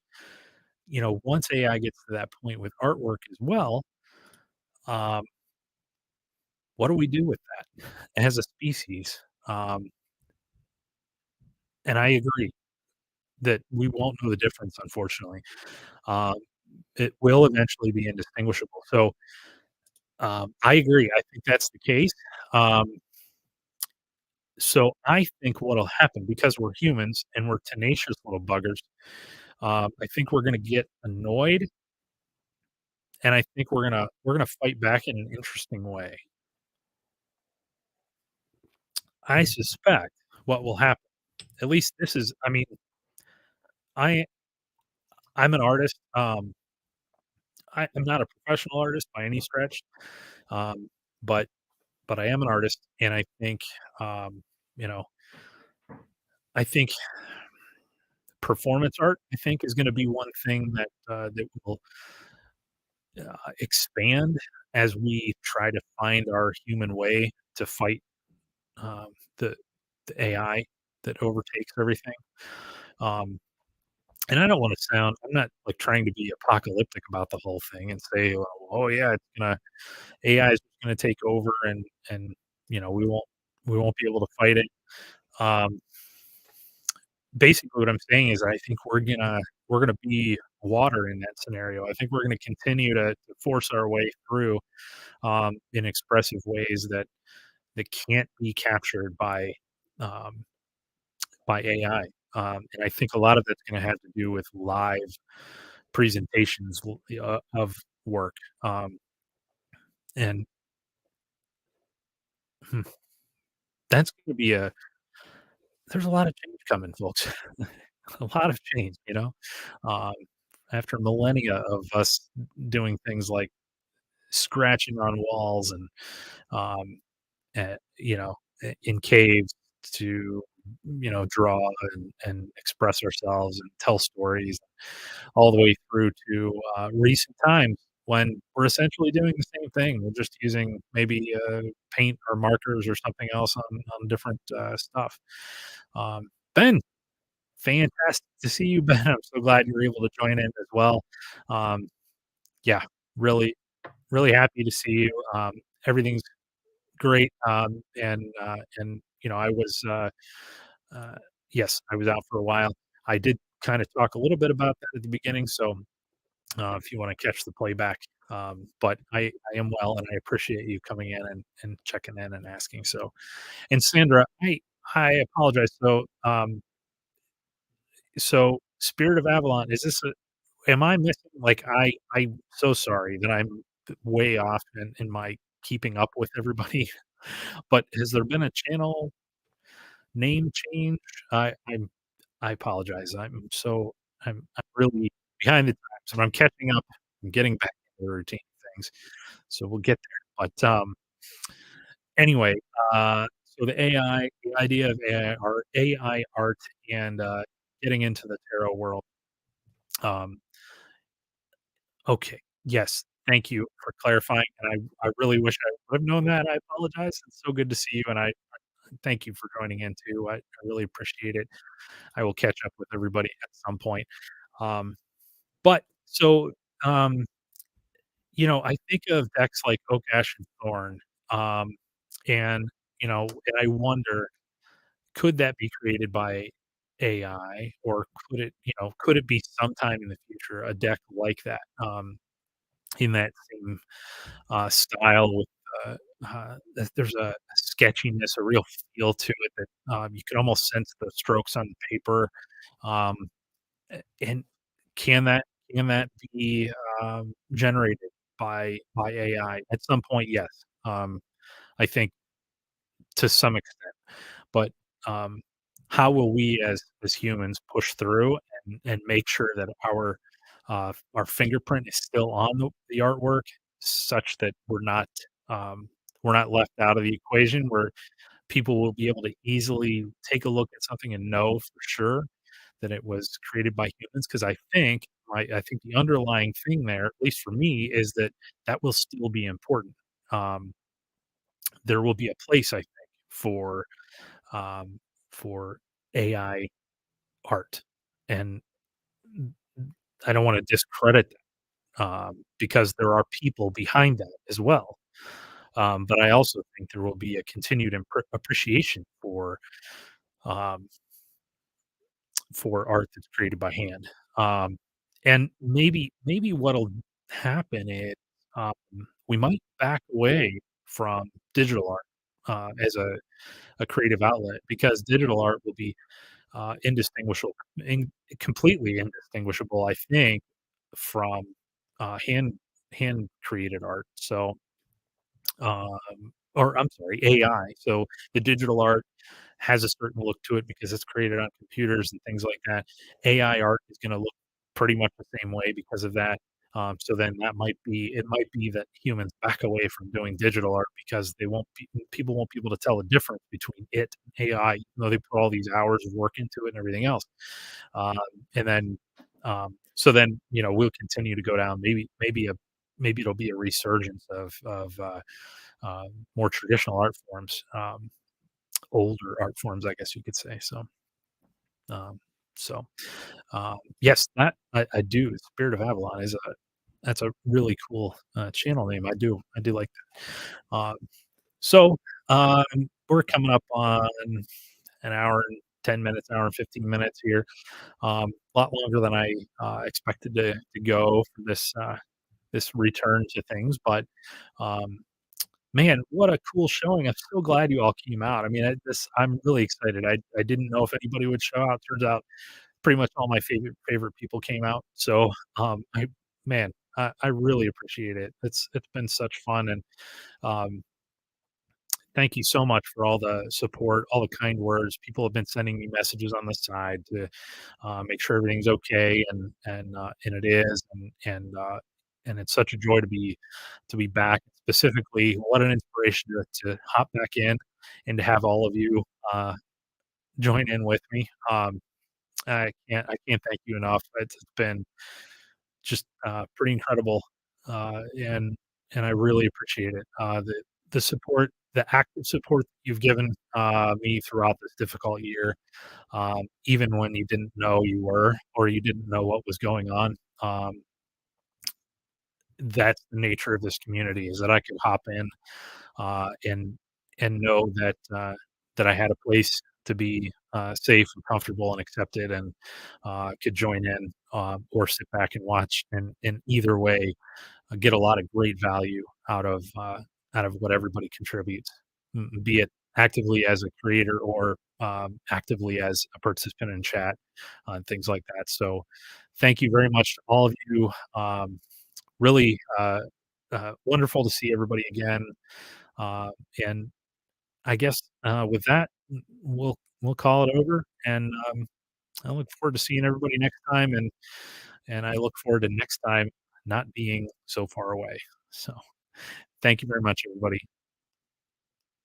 once AI gets to that point with artwork as well, um, what do we do with that as a species? Um, and I agree that we won't know the difference, unfortunately. Um, it will eventually be indistinguishable. So I agree. I think that's the case. Um, so I think what'll happen because we're humans and we're tenacious little buggers. I think we're gonna get annoyed, and I think we're gonna fight back in an interesting way. I suspect what will happen, at least this is I mean, I I'm an artist, I'm not a professional artist by any stretch, um, but I am an artist, and um, you know, I think performance art, I think, is gonna be one thing that will, expand as we try to find our human way to fight, um, the AI that overtakes everything. Um, and I don't wanna sound I'm not, like, trying to be apocalyptic about the whole thing and say, "Well, oh, yeah, it's gonna AI is gonna take over and, we won't be able to fight it." Um, basically what I'm saying is I think we're gonna be water in that scenario. I think we're gonna continue to force our way through, in expressive ways that can't be captured um, by AI. And I think a lot of that's gonna have to do with live presentations of work. And hmm, that's gonna be a there's a lot of change coming, folks. A lot of change, Um, after millennia of us doing things like scratching on walls and, um, in caves to, draw and express ourselves and tell stories all the way through to, recent times when we're essentially doing the same thing. We're just using maybe, paint or markers or something else on different, stuff. Ben, fantastic to see you, Ben. I'm so glad you were able to join in as well. Um, yeah, really, really happy to see you. Everything's great, I was, uh yes, I was out for a while. I did kinda talk a little bit about that at the beginning, so, if you wanna catch the playback, but I am well, and I appreciate you coming in and checking in and asking, so and Sandra, I apologize, so Spirit of Avalon, is this a am I missing like, I'm so sorry that I'm way off in my keeping up with everybody, but has there been a channel name change? I apologize. I'm really behind the times, but I'm catching up. I'm getting back into the routine of things, so we'll get there. But, anyway, so the idea of AI art and, getting into the tarot world, um, okay, yes, thank you for clarifying, and I really wish I would have known that. I apologize. It's so good to see you, and I thank you for joining in too. I really appreciate it. I will catch up with everybody at some point. Um, but so, um, I think of decks like Oak, Ash, and Thorn, um, and I wonder, could that be created by AI, or could it be sometime in the future a deck like that, in that same style with, there's a sketchiness, a real feel to it that, you can almost sense the strokes on the paper. Um, and can that can that be, generated by AI? At some point, yes. I think to some extent. But, um, how will we as humans push through and make sure that our fingerprint is still on the artwork such that um, we're not left out of the equation, where people will be able to easily take a look at something and know for sure that it was created by humans? Because I think the underlying thing there, at least for me, is that that will still be important. Um, there will be a place, I think, for um, for AI art, and I don't want to discredit that, because there are people behind that as well. But I also think there will be a continued appreciation um, for art that's created by hand. Um, and maybe what'll happen is, um, we might back away from digital art as a creative outlet, because digital art will be indistinguishable, completely indistinguishable, I think, from hand created art. So, or I'm sorry, AI. So the digital art has a certain look to it because it's created on computers and things like that. AI art is going to look pretty much the same way because of that. So then it might be that humans back away from doing digital art because people won't be able to tell the difference between it and AI, even though they put all these hours of work into it and everything else. Um, and then, so then, we'll continue to go down. Maybe it'll be a resurgence of more traditional art forms, older art forms, I guess you could say. Um, so, yes, that I do. Spirit of Avalon is a that's a really cool channel name. I do like that. So, um, we're coming up on an hour and 10 minutes, an hour and 15 minutes here. A lot longer than I expected to go for this return to things, but um, man, what a cool showing. I'm so glad you all came out. I mean, I'm really excited. I didn't know if anybody would show out. Turns out pretty much all my favorite people came out. So, I man, I really appreciate it. It's been such fun, and um, thank you so much for all the support, all the kind words. People have been sending me messages on the side to make sure everything's okay, and it is, and it's such a joy to be back. Specifically, what an inspiration to hop back in and to have all of you join in with me. I can't thank you enough. It's been just pretty incredible, and I really appreciate it. The support, the active support that you've given me throughout this difficult year, even when you didn't know you were, or you didn't know what was going on. That's the nature of this community, is that I could hop in and know that I had a place to be safe and comfortable and accepted, and could join in, or sit back and watch. And in either way, get a lot of great value out of what everybody contributes, be it actively as a creator or actively as a participant in chat and things like that. So, thank you very much to all of you. Really wonderful to see everybody again. Uh, and I guess with that, we'll call it over. And I look forward to seeing everybody next time. And I look forward to next time not being so far away. So thank you very much, everybody.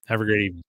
Have a great evening.